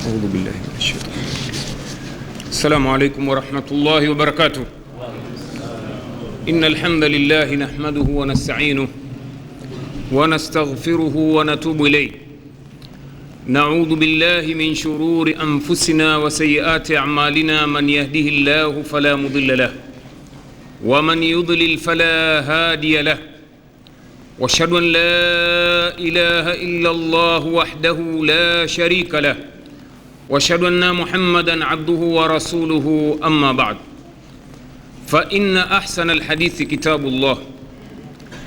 أعوذ بالله من الشيطان. السلام عليكم ورحمة الله وبركاته. إن الحمد لله نحمده ونستعينه ونستغفره ونتوب إليه. نعوذ بالله من شرور أنفسنا وسيئات أعمالنا. من يهده الله فلا مضل له ومن يضلل فلا هادي له. واشهد أن لا إله إلا الله وحده لا شريك له واشهد أن محمدا عبده ورسوله. أما بعد، فإن أحسن الحديث كتاب الله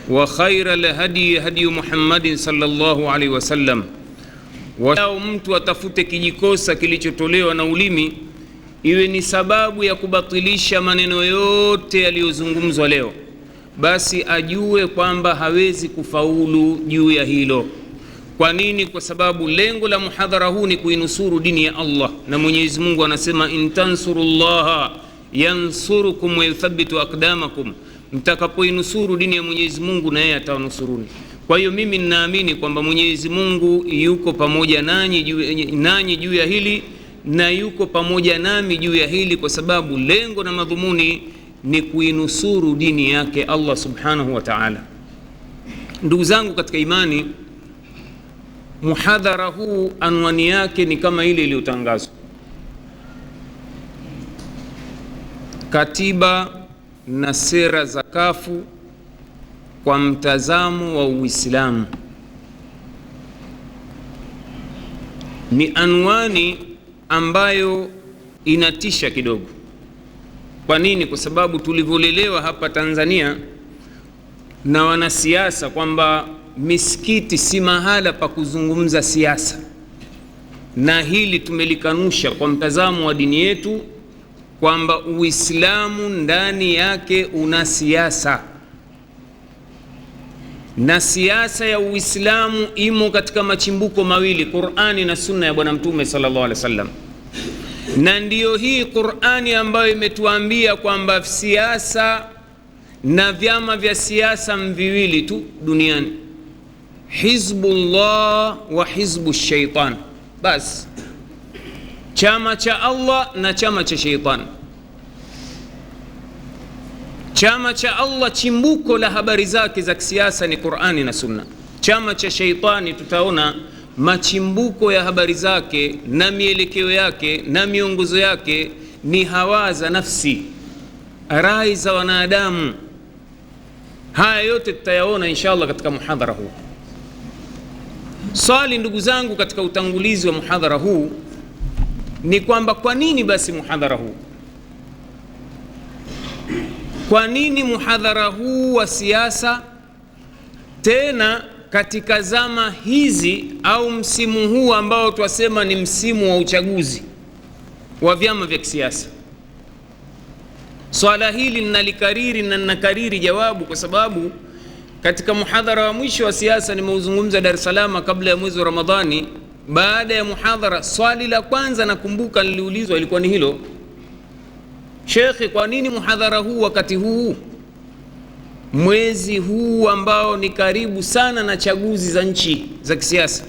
وخير الهدي هدي محمد صلى الله عليه وسلم. Mtu atafute kijikosa kilichotolewa na ulimi iwe ni sababu ya kubatilisha maneno yote yaliyozungumzwa leo, basi ajue kwamba hawezi kufaulu juu ya hilo. Kwa nini? Kwa sababu lengo la muhadhara huu ni kuinusuru dini ya Allah, na Mwenyezi Mungu anasema in tansurullaha yansurukum wa yuthabbitu aqdamakum, mtakapoinusuru dini ya Mwenyezi Mungu na yeye atawanusuruni. Kwa hiyo mimi ninaamini kwamba Mwenyezi Mungu yuko pamoja nanyi juu ya hili na yuko pamoja nami juu ya hili, kwa sababu lengo na madhumuni ni kuinusuru dini yake Allah subhanahu wa ta'ala. Ndugu zangu katika imani, muhadhara huu anwani yake ni kama ile iliyotangazwa: katiba na sera za kafu kwa mtazamo wa Uislamu. Ni anwani ambayo inatisha kidogo. Kwa nini? Kwa sababu tulivyolelewa hapa Tanzania na wanasiasa kwamba misikiti si mahala pa kuzungumza siasa, na hili tumelikanusha kwa mtazamo wa dini yetu kwamba Uislamu ndani yake una siasa, na siasa ya Uislamu imo katika machimbuko mawili, Qur'ani na Sunna ya Bwana Mtume sallallahu alaihi wasallam. Na ndiyo hii Qur'ani ambayo imetuambia kwamba siasa na vyama vya siasa mviwili tu duniani, Hizbullah wa Hizbu Shaitan. Basi chama cha Allah na chama cha Shaitan. Chama cha Allah chimbuko la habari zake za kisiasa ni Qur'ani na Sunna. Chama cha Shaitani tutaona machimbuko ya habari zake na mielekeo yake na miongozo yake ni hawa za nafsi, rai za wanadamu. Haya yote tutayaona inshallah katika muhadhara huu. Swali ndugu zangu katika utangulizi wa muhadhara huu ni kwamba kwa nini basi muhadhara huu? Kwa nini muhadhara huu wa siasa, tena katika zama hizi au msimu huu ambao twasema ni msimu wa uchaguzi wa vyama vya kisiasa? Swala hili ninalikariri na ninakariri jawabu kwa sababu katika muhadhara wa mwisho wa siasa nimeuzungumza Dar es Salaam kabla ya mwezi wa Ramadhani. Baada ya muhadhara, swali la kwanza nakumbuka niliulizwa ilikuwa ni hilo: Shekhi, kwa nini muhadhara huu wakati huu, mwezi huu ambao ni karibu sana na chaguzi za nchi za kisiasa?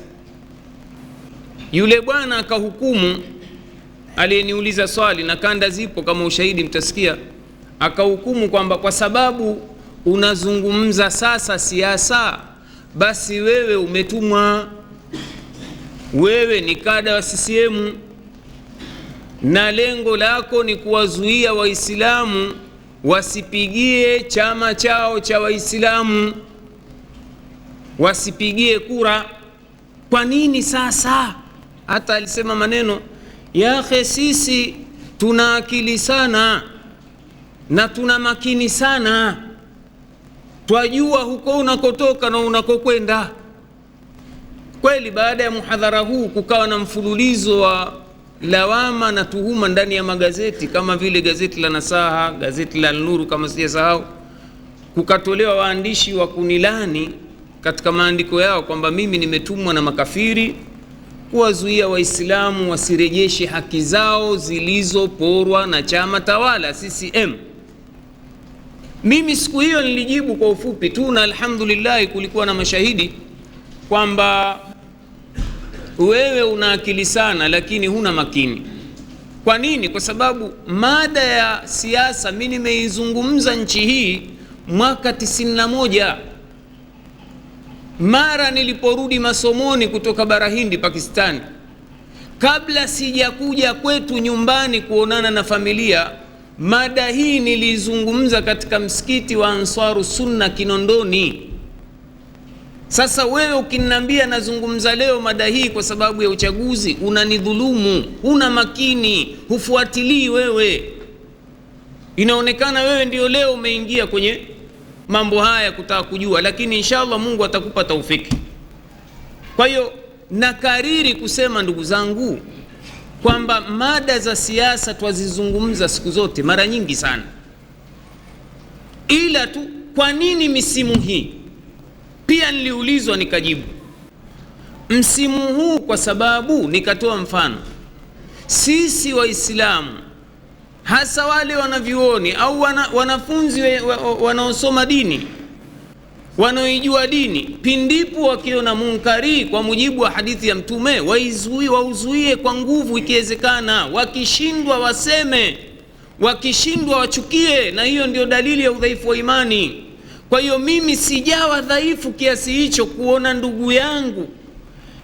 Yule bwana akahukumu, aliyeniuliza swali, na kanda zipo kama ushahidi mtasikia, akahukumu kwamba kwa sababu unazungumza sasa siasa, basi wewe umetumwa, wewe ni kada wa CCM na lengo lako ni kuwazuia Waislamu wasipigie chama chao cha Waislamu, wasipigie kura. Kwa nini sasa? Hata alisema maneno ya akhi, sisi tuna akili sana na tuna makini sana, twajua huko unakotoka na unakokwenda. Kweli baada ya muhadhara huu kukawa na mfululizo wa lawama na tuhuma ndani ya magazeti kama vile gazeti la Nasaha, gazeti la Nuru kama sijasahau. Kukatolewa waandishi wa kunilani katika maandiko yao kwamba mimi nimetumwa na makafiri kuwazuia Waislamu wasirejeshe haki zao zilizoporwa na chama tawala CCM. Mimi siku hiyo nilijibu kwa ufupi tu, na alhamdulillah kulikuwa na mashahidi kwamba wewe una akili sana lakini huna makini. Kwa nini? Kwa sababu mada ya siasa mimi nimeizungumza nchi hii mwaka 91 mara niliporudi masomoni kutoka bara Hindi Pakistani. Kabla sijakuja kwetu nyumbani kuonana na familia, mada hii nilizungumza katika msikiti wa Ansaru Sunna Kinondoni. Sasa wewe ukiniambia nazungumza leo mada hii kwa sababu ya uchaguzi, unanidhulumu, huna makini, hufuatilii wewe. Inaonekana wewe ndio leo umeingia kwenye mambo haya kutaka kujua, lakini inshallah Mungu atakupa taufiki. Kwa hiyo nakariri kusema ndugu zangu kwamba mada za siasa twazizungumza siku zote mara nyingi sana, ila tu kwa nini misimu hii? Pia niliulizwa nikajibu msimu huu, kwa sababu nikatoa mfano sisi Waislamu hasa wale wanavyuoni au wanafunzi wanaosoma dini, wanaoijua dini, pindipo wakiona munkari kwa mujibu wa hadithi ya Mtume wauzuie kwa nguvu ikiwezekana, wakishindwa waseme, wakishindwa wachukie, na hiyo ndio dalili ya udhaifu wa imani. Kwa hiyo mimi sijawa dhaifu kiasi hicho kuona ndugu yangu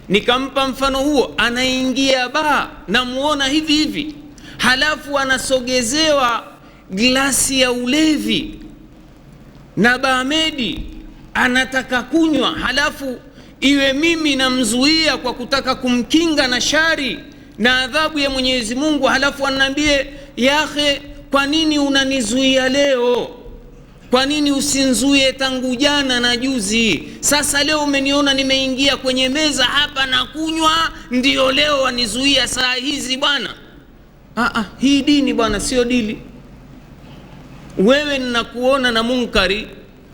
nikampa mfano huo, anaingia baa na muona hivi hivi, halafu anasogezewa glasi ya ulevi na baamedi anataka kunywa, halafu iwe mimi namzuia kwa kutaka kumkinga na shari na adhabu ya Mwenyezi Mungu, halafu ananiambie yahe, kwa nini unanizuia leo? Kwa nini usinzuie tangu jana na juzi? Sasa leo umeniona nimeingia kwenye meza hapa na kunywa, ndio leo wanizuia saa hizi bwana? Hii dini bwana sio dili. Wewe ninakuona na munkari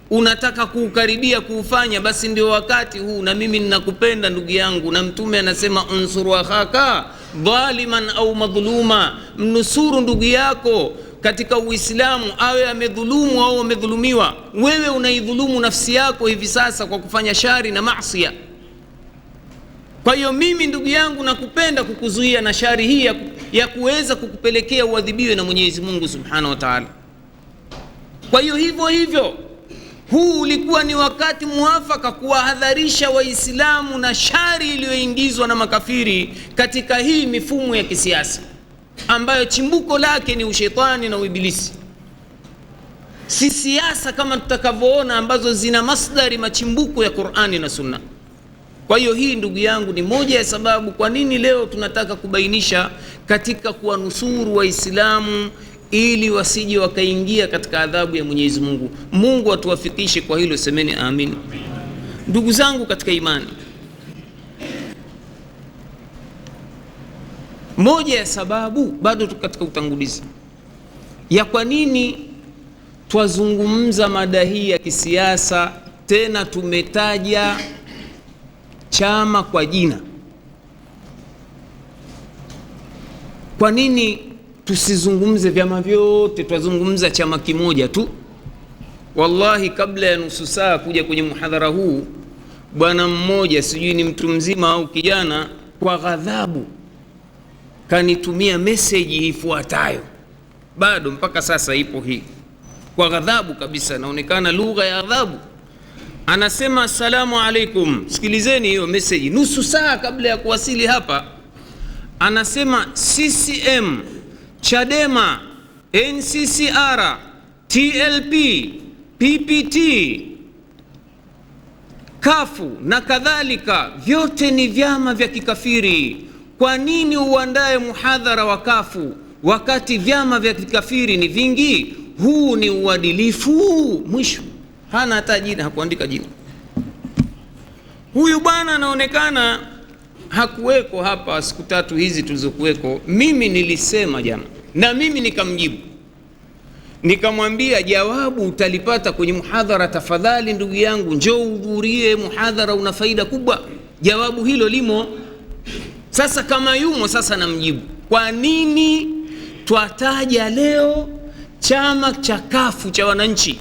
unataka kuukaribia kuufanya, basi ndio wakati huu, na mimi ninakupenda ndugu yangu, na Mtume anasema unsuru akhaka dhaliman au madhluma, mnusuru ndugu yako katika Uislamu awe amedhulumu au amedhulumiwa. Wewe unaidhulumu nafsi yako hivi sasa kwa kufanya shari na maasiya. Kwa hiyo mimi ndugu yangu nakupenda kukuzuia na shari hii ya kuweza kukupelekea uadhibiwe na Mwenyezi Mungu Subhanahu wa Ta'ala. Kwa hiyo hivyo huu ulikuwa ni wakati muafaka kuwahadharisha Waislamu na shari iliyoingizwa na makafiri katika hii mifumo ya kisiasa ambayo chimbuko lake ni ushetani na uibilisi. Si siasa kama tutakavyoona ambazo zina masdari machimbuko ya Qur'ani na Sunna. Kwa hiyo hii ndugu yangu ni moja ya sababu kwa nini leo tunataka kubainisha katika kuwanusuru Waislamu ili wasije wakaingia katika adhabu ya Mwenyezi Mungu. Mungu atuwafikishe kwa hilo, semeni amin. Ndugu zangu katika imani, moja ya sababu bado katika utangulizi ya kwa nini twazungumza mada hii ya kisiasa, tena tumetaja chama kwa jina. Kwa nini tusizungumze vyama vyote, twazungumza chama kimoja tu? Wallahi kabla ya nusu saa kuja kwenye muhadhara huu, bwana mmoja, sijui ni mtu mzima au kijana, kwa ghadhabu kanitumia message ifuatayo, bado mpaka sasa ipo hii, kwa ghadhabu kabisa, naonekana lugha ya ghadhabu. Anasema assalamu alaikum, sikilizeni hiyo message nusu saa kabla ya kuwasili hapa. Anasema CCM, Chadema, NCCR, TLP, PPT, Kafu na kadhalika, vyote ni vyama vya kikafiri. Kwa nini uandae muhadhara wa Kafu wakati vyama vya kikafiri ni vingi? Huu ni uadilifu? Mwisho hana hata jina, hakuandika jina. Huyu bwana anaonekana hakuweko hapa siku tatu hizi tulizokuweko. Mimi nilisema jana, na mimi nikamjibu, nikamwambia jawabu utalipata kwenye muhadhara, tafadhali ndugu yangu njoo uhudhurie muhadhara, una faida kubwa. Jawabu hilo limo. Sasa kama yumo, sasa namjibu. Kwa nini twataja leo chama cha Kafu cha wananchi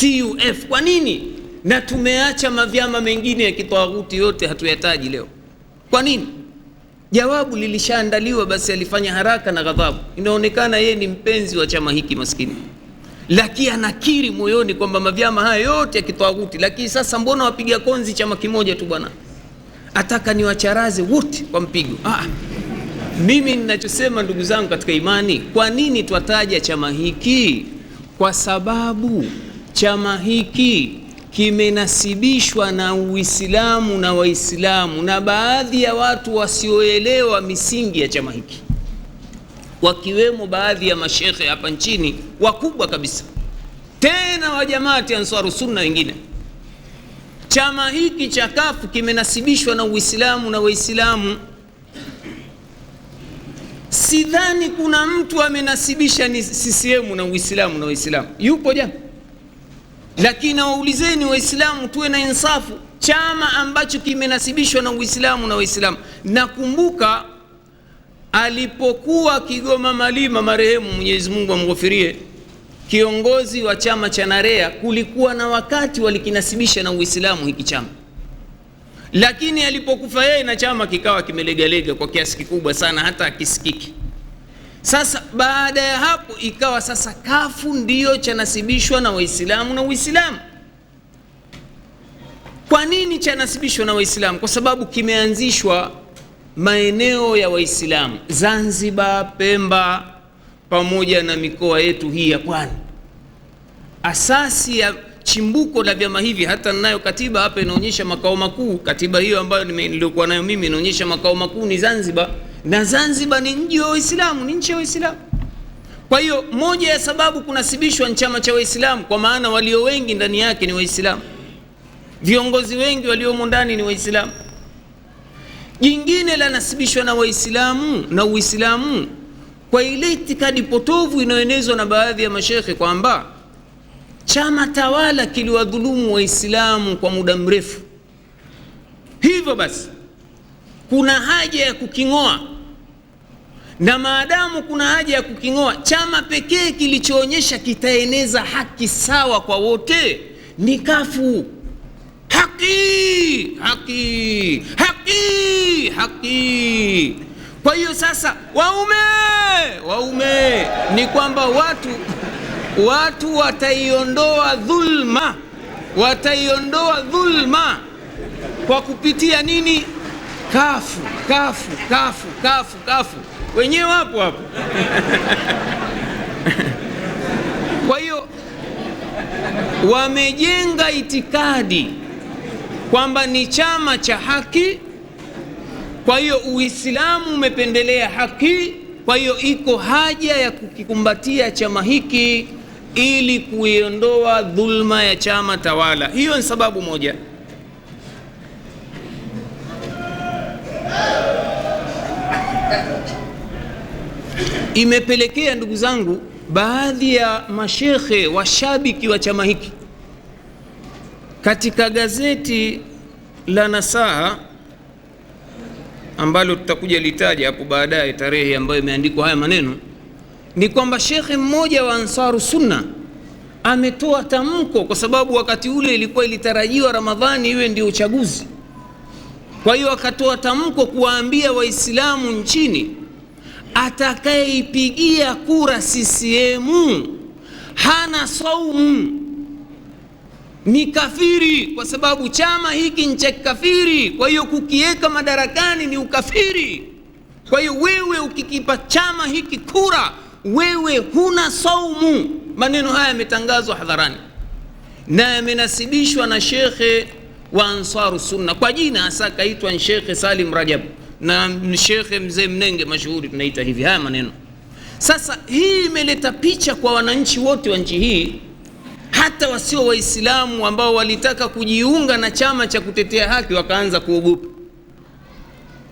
CUF? Kwa nini? Na tumeacha mavyama mengine ya kitawaghuti yote hatuyataji leo. Kwa nini? Jawabu lilishaandaliwa, basi alifanya haraka na ghadhabu. Inaonekana yeye ni mpenzi wa chama hiki maskini, lakini anakiri moyoni kwamba mavyama haya yote ya kitawuti, lakini sasa mbona wapiga konzi chama kimoja tu bwana? Ataka ni wacharaze wote kwa mpigo. Mimi ninachosema ndugu zangu katika imani, kwa nini twataja chama hiki? Kwa sababu chama hiki kimenasibishwa na Uislamu na Waislamu na baadhi ya watu wasioelewa misingi ya chama hiki, wakiwemo baadhi ya mashekhe hapa nchini wakubwa kabisa, tena wa Jamaati Ansaru Sunna wengine. Chama hiki cha CUF kimenasibishwa na Uislamu na Waislamu. Sidhani kuna mtu amenasibisha ni CCM na Uislamu na Waislamu, yupo jana? Lakini waulizeni Waislamu, tuwe na insafu, chama ambacho kimenasibishwa na Uislamu na Waislamu. Nakumbuka alipokuwa Kigoma Malima marehemu, Mwenyezi Mungu amghofirie, kiongozi wa chama cha Narea, kulikuwa na wakati walikinasibisha na Uislamu hiki chama, lakini alipokufa yeye na chama kikawa kimelegalega kwa kiasi kikubwa sana, hata akisikiki. Sasa baada ya hapo ikawa sasa CUF ndio chanasibishwa na Waislamu na Uislamu. Kwa nini chanasibishwa na Waislamu? Kwa sababu kimeanzishwa maeneo ya Waislamu, Zanzibar, Pemba, pamoja na mikoa yetu hii ya Pwani. Asasi ya chimbuko la vyama hivi, hata ninayo katiba hapa inaonyesha makao makuu. Katiba hiyo ambayo nilikuwa nayo mimi inaonyesha makao makuu ni Zanzibar, na Zanzibar ni mji wa Waislamu, ni nchi ya Waislamu. Kwa hiyo moja ya sababu kunasibishwa ni chama cha Waislamu, kwa maana walio wengi ndani yake ni Waislamu, viongozi wengi waliomo ndani ni Waislamu. Jingine la nasibishwa na Waislamu na Uislamu kwa ile itikadi potovu inayoenezwa na baadhi ya mashekhe kwamba chama tawala kiliwadhulumu Waislamu kwa muda mrefu, hivyo basi kuna haja ya kuking'oa. Na maadamu kuna haja ya kuking'oa, chama pekee kilichoonyesha kitaeneza haki sawa kwa wote ni CUF. Haki, haki, haki, haki. Kwa hiyo sasa waume ni kwamba watu wataiondoa dhulma, kwa kupitia nini? Kafu wenyewe hapo Kwa hiyo wamejenga itikadi kwamba ni chama cha haki. Kwa hiyo Uislamu umependelea haki. Kwa hiyo iko haja ya kukikumbatia chama hiki ili kuiondoa dhulma ya chama tawala. Hiyo ni sababu moja. Imepelekea ndugu zangu, baadhi ya mashekhe washabiki wa chama hiki katika gazeti la Nasaha ambalo tutakuja litaja hapo baadaye tarehe ambayo imeandikwa haya maneno, ni kwamba shekhe mmoja wa Ansaru Sunna ametoa tamko, kwa sababu wakati ule ilitarajiwa Ramadhani iwe ndio uchaguzi. Kwa hiyo akatoa tamko kuwaambia Waislamu nchini, atakayeipigia kura CCM hana saumu, ni kafiri, kwa sababu chama hiki ni cha kafiri. Kwa hiyo kukiweka madarakani ni ukafiri. Kwa hiyo wewe ukikipa chama hiki kura, wewe huna saumu. Maneno haya yametangazwa hadharani na yamenasibishwa na shekhe wa Ansaru Sunna, kwa jina hasa kaitwa Sheikh Salim Rajab, na Sheikh mzee Mnenge mashuhuri tunaita hivi haya maneno. Sasa hii imeleta picha kwa wananchi wote wa nchi hii, hata wasio Waislamu ambao walitaka kujiunga na chama cha kutetea haki wakaanza kuogopa.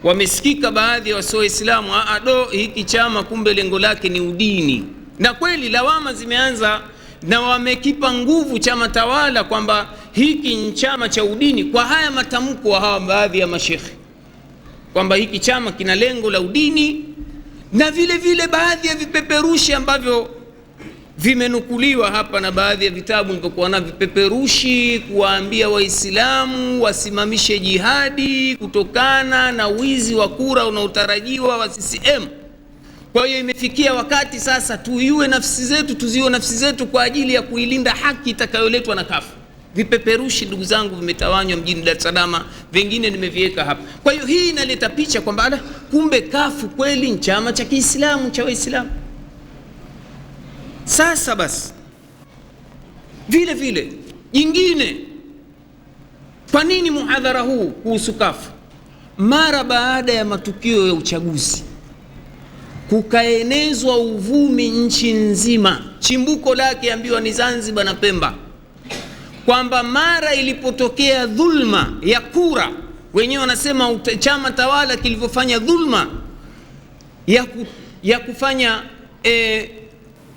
Wamesikika baadhi ya wasio Waislamu, hiki chama kumbe lengo lake ni udini. Na kweli lawama zimeanza, na wamekipa nguvu chama tawala kwamba hiki ni chama cha udini, kwa haya matamko wa hawa baadhi ya mashekhi kwamba hiki chama kina lengo la udini, na vile vile baadhi ya vipeperushi ambavyo vimenukuliwa hapa na baadhi ya vitabu nilivyokuwa na vipeperushi kuwaambia Waislamu wasimamishe jihadi kutokana na wizi wa kura unaotarajiwa wa CCM. Kwa hiyo imefikia wakati sasa tuziue nafsi zetu kwa ajili ya kuilinda haki itakayoletwa na kafu. Vipeperushi ndugu zangu vimetawanywa mjini Dar es Salaam, vingine nimeviweka hapa. Kwa hiyo hii inaleta picha kwamba kumbe kafu kweli ni chama cha Kiislamu cha Waislamu. Sasa basi vile vile jingine, kwa nini muhadhara huu kuhusu kafu? Mara baada ya matukio ya uchaguzi kukaenezwa uvumi nchi nzima, chimbuko lake ambiwa ni Zanzibar na Pemba, kwamba mara ilipotokea dhulma ya kura, wenyewe wanasema chama tawala kilivyofanya dhulma ya kufanya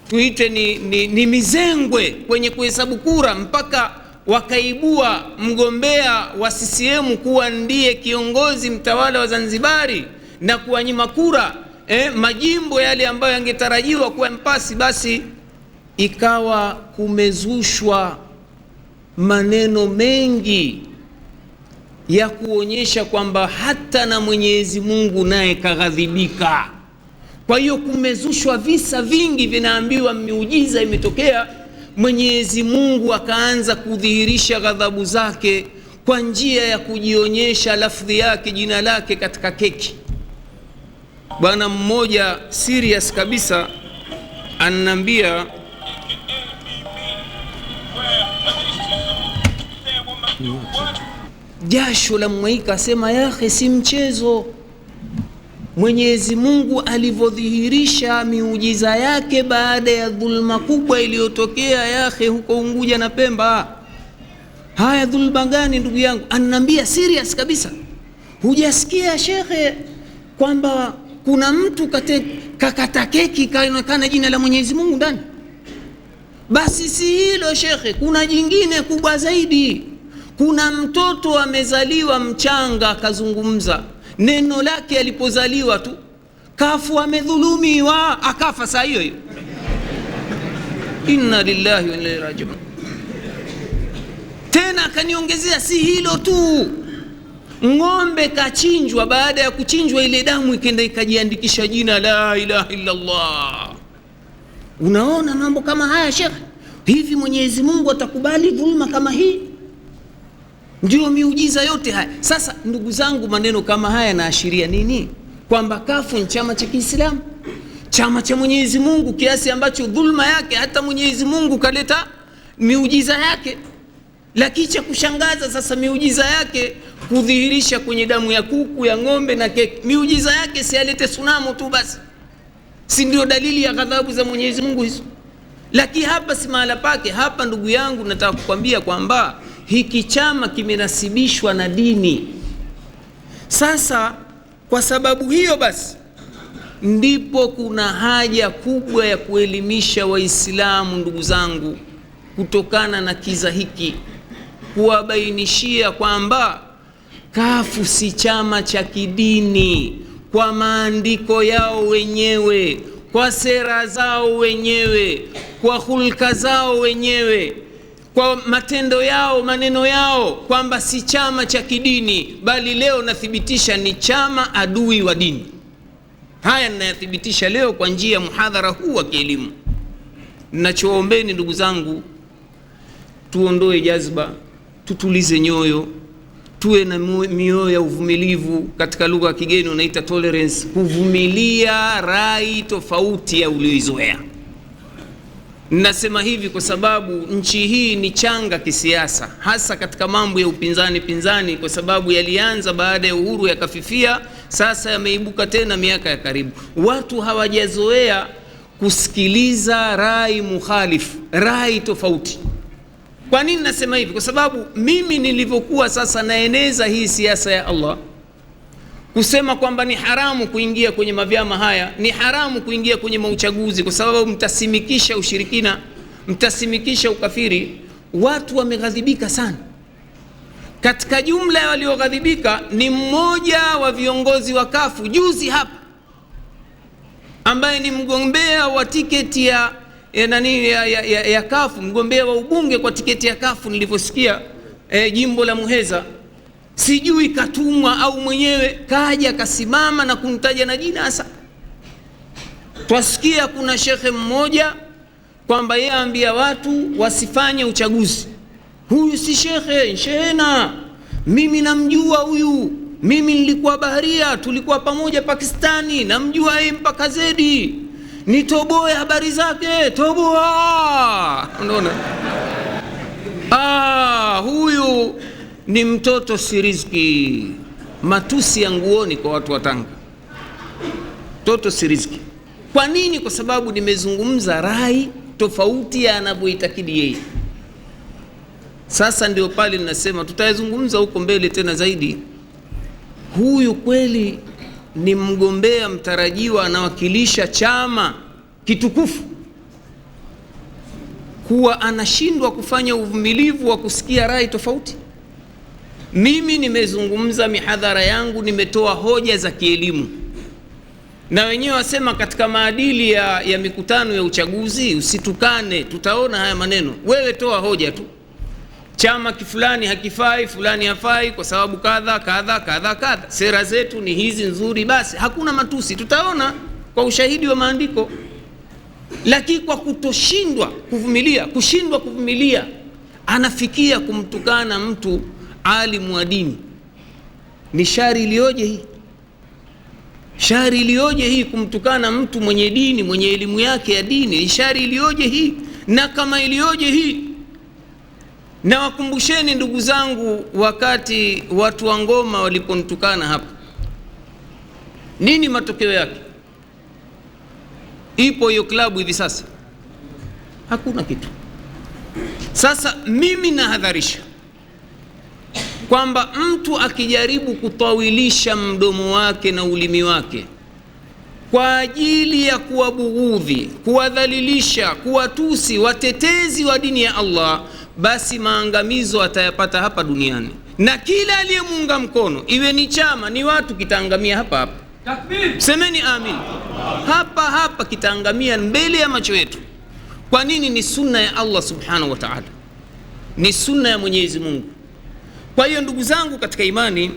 tuite ni mizengwe kwenye kuhesabu kura, mpaka wakaibua mgombea wa CCM kuwa ndiye kiongozi mtawala wa Zanzibari na kuwanyima kura majimbo yale ambayo yangetarajiwa kuwa mpasi. Basi ikawa kumezushwa maneno mengi ya kuonyesha kwamba hata na Mwenyezi Mungu naye kaghadhibika. Kwa hiyo kumezushwa visa vingi vinaambiwa miujiza imetokea, Mwenyezi Mungu akaanza kudhihirisha ghadhabu zake kwa njia ya kujionyesha lafdhi yake, jina lake katika keki. Bwana mmoja serious kabisa ananiambia jasho la mwaika, asema yahe, si mchezo Mwenyezi Mungu alivyodhihirisha miujiza yake baada ya dhulma kubwa iliyotokea yahe huko Unguja na Pemba. Haya dhulma gani ndugu yangu? Ananiambia serious kabisa, hujasikia shekhe kwamba kuna mtu kakata keki kaonekana jina la Mwenyezi Mungu ndani? Basi si hilo shekhe, kuna jingine kubwa zaidi. Kuna mtoto amezaliwa mchanga akazungumza, neno lake alipozaliwa tu kafu amedhulumiwa, akafa saa hiyo hiyo. Inna lillahi wa inna ilaihi rajiun. Tena akaniongezea si hilo tu, ng'ombe kachinjwa, baada ya kuchinjwa ile damu ikenda ikajiandikisha jina la ilaha illa Allah. Unaona mambo kama haya shekhe? Hivi Mwenyezi Mungu atakubali dhulma kama hii? Ndio miujiza yote haya. Sasa ndugu zangu, maneno kama haya yanaashiria nini? Kwamba kafu ni chama cha Kiislamu, chama cha Mwenyezi Mungu, kiasi ambacho dhulma yake hata Mwenyezi Mungu kaleta miujiza yake. Lakini cha kushangaza sasa, miujiza yake kudhihirisha kwenye damu ya kuku, ya ng'ombe na keki. Miujiza yake si alete sunamu tu basi, si ndio dalili ya ghadhabu za Mwenyezi Mungu hizo? Lakini hapa si mahala pake. Hapa ndugu yangu, nataka kukwambia kwamba hiki chama kimenasibishwa na dini. Sasa kwa sababu hiyo basi ndipo kuna haja kubwa ya kuelimisha Waislamu ndugu zangu, kutokana na kiza hiki, kuwabainishia kwamba kafu si chama cha kidini. Kwa maandiko yao wenyewe, kwa sera zao wenyewe, kwa hulka zao wenyewe, kwa matendo yao, maneno yao, kwamba si chama cha kidini, bali leo nathibitisha ni chama adui wa dini. Haya ninayathibitisha leo kwa njia ya muhadhara huu wa kielimu. Ninachoombeni ndugu zangu, tuondoe jazba, tutulize nyoyo, tuwe na mioyo ya uvumilivu. Katika lugha ya kigeni unaita tolerance, kuvumilia rai tofauti ya ulioizoea. Nasema hivi kwa sababu nchi hii ni changa kisiasa, hasa katika mambo ya upinzani, kwa sababu yalianza baada ya uhuru yakafifia, sasa yameibuka tena miaka ya karibu. Watu hawajazoea kusikiliza rai mukhalifu, rai tofauti. Kwa nini nasema hivi? Kwa sababu mimi nilivyokuwa sasa naeneza hii siasa ya Allah, kusema kwamba ni haramu kuingia kwenye mavyama haya, ni haramu kuingia kwenye mauchaguzi kwa sababu mtasimikisha ushirikina, mtasimikisha ukafiri, watu wameghadhibika sana. Katika jumla ya walioghadhibika ni mmoja wa viongozi wa kafu juzi hapa, ambaye ni mgombea wa tiketi ya kafu, mgombea wa ubunge kwa tiketi ya kafu, nilivyosikia jimbo la Muheza, sijui katumwa au mwenyewe kaja kasimama na kumtaja na jina. Hasa twasikia kuna shekhe mmoja kwamba yeye ambia watu wasifanye uchaguzi. Huyu si shekhe, shehena, mimi namjua huyu, mimi nilikuwa baharia, tulikuwa pamoja Pakistani, namjua yeye mpaka zedi, nitoboe habari zake, toboa. Unaona, huyu ni mtoto si riziki. Matusi ya nguoni kwa watu wa Tanga, mtoto si riziki. Kwa nini? Kwa sababu nimezungumza rai tofauti ya anavyoitakidi yeye. Sasa ndio pale ninasema tutayazungumza huko mbele tena zaidi. Huyu kweli ni mgombea mtarajiwa, anawakilisha chama kitukufu, kuwa anashindwa kufanya uvumilivu wa kusikia rai tofauti? Mimi nimezungumza mihadhara yangu, nimetoa hoja za kielimu, na wenyewe wasema katika maadili ya mikutano ya uchaguzi usitukane. Tutaona haya maneno, wewe toa hoja tu, chama kifulani hakifai, fulani hafai kwa sababu kadha kadha kadha kadha, sera zetu ni hizi nzuri, basi hakuna matusi. Tutaona kwa ushahidi wa maandiko. Lakini kwa kushindwa kuvumilia, anafikia kumtukana mtu alimu wa dini. Ni shari iliyoje hii! Shari iliyoje hii kumtukana mtu mwenye dini, mwenye elimu yake ya dini! Ni shari iliyoje hii! Na kama iliyoje hii, na wakumbusheni ndugu zangu, wakati watu wa Ngoma waliponitukana hapa, nini matokeo yake? Ipo hiyo klabu hivi sasa? Hakuna kitu. Sasa mimi nahadharisha kwamba mtu akijaribu kutawilisha mdomo wake na ulimi wake kwa ajili ya kuwabughudhi, kuwadhalilisha, kuwatusi watetezi wa dini ya Allah, basi maangamizo atayapata hapa duniani, na kila aliyemuunga mkono, iwe ni chama ni watu, kitaangamia hapa hapa. Semeni amin. Hapa hapa kitaangamia mbele ya macho yetu. Kwa nini? Ni sunna ya Allah subhanahu wa ta'ala, ni sunna ya Mwenyezi Mungu. Kwa hiyo ndugu zangu katika imani,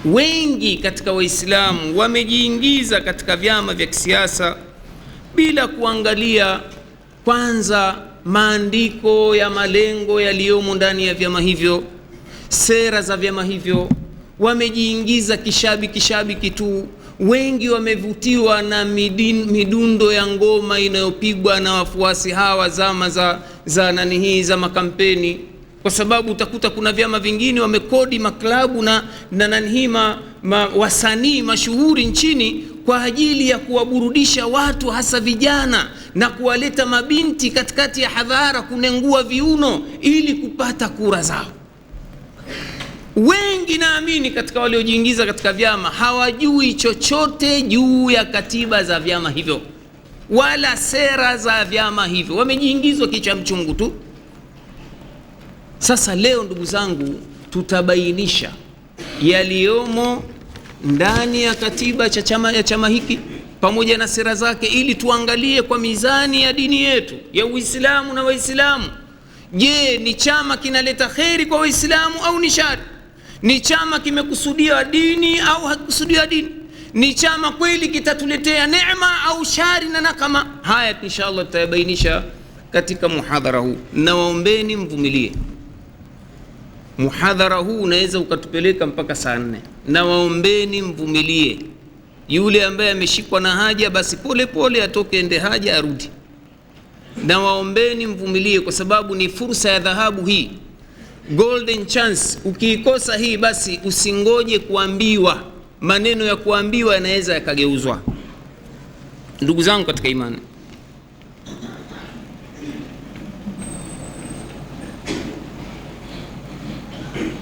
wengi katika Waislamu wamejiingiza katika vyama vya kisiasa bila kuangalia kwanza maandiko ya malengo yaliyomo ndani ya vyama hivyo, sera za vyama hivyo. Wamejiingiza kishabiki tu. Wengi wamevutiwa na midundo ya ngoma inayopigwa na wafuasi hawa zama za makampeni, kwa sababu utakuta kuna vyama vingine wamekodi maklabu na wasanii mashuhuri nchini kwa ajili ya kuwaburudisha watu, hasa vijana, na kuwaleta mabinti katikati ya hadhara kunengua viuno ili kupata kura zao. Wengi naamini katika waliojiingiza katika vyama hawajui chochote juu ya katiba za vyama hivyo wala sera za vyama hivyo, wamejiingizwa kichwa mchungu tu. Sasa leo ndugu zangu, tutabainisha yaliyomo ndani ya katiba ya chama hiki pamoja na sera zake, ili tuangalie kwa mizani ya dini yetu ya Uislamu na Waislamu. Je, ni chama kinaleta kheri kwa Waislamu au ni shari? Ni chama kimekusudia dini au hakikusudia dini? Ni chama kweli kitatuletea neema au shari na nakama? Haya inshallah tutayabainisha katika muhadhara huu, na waombeni mvumilie. Muhadhara huu unaweza ukatupeleka mpaka saa 4, na waombeni mvumilie. Yule ambaye ameshikwa na haja, basi pole pole atoke ende haja arudi, na waombeni mvumilie, kwa sababu ni fursa ya dhahabu hii, golden chance. Ukiikosa hii, basi usingoje kuambiwa. Maneno ya kuambiwa yanaweza yakageuzwa. Ndugu zangu katika imani,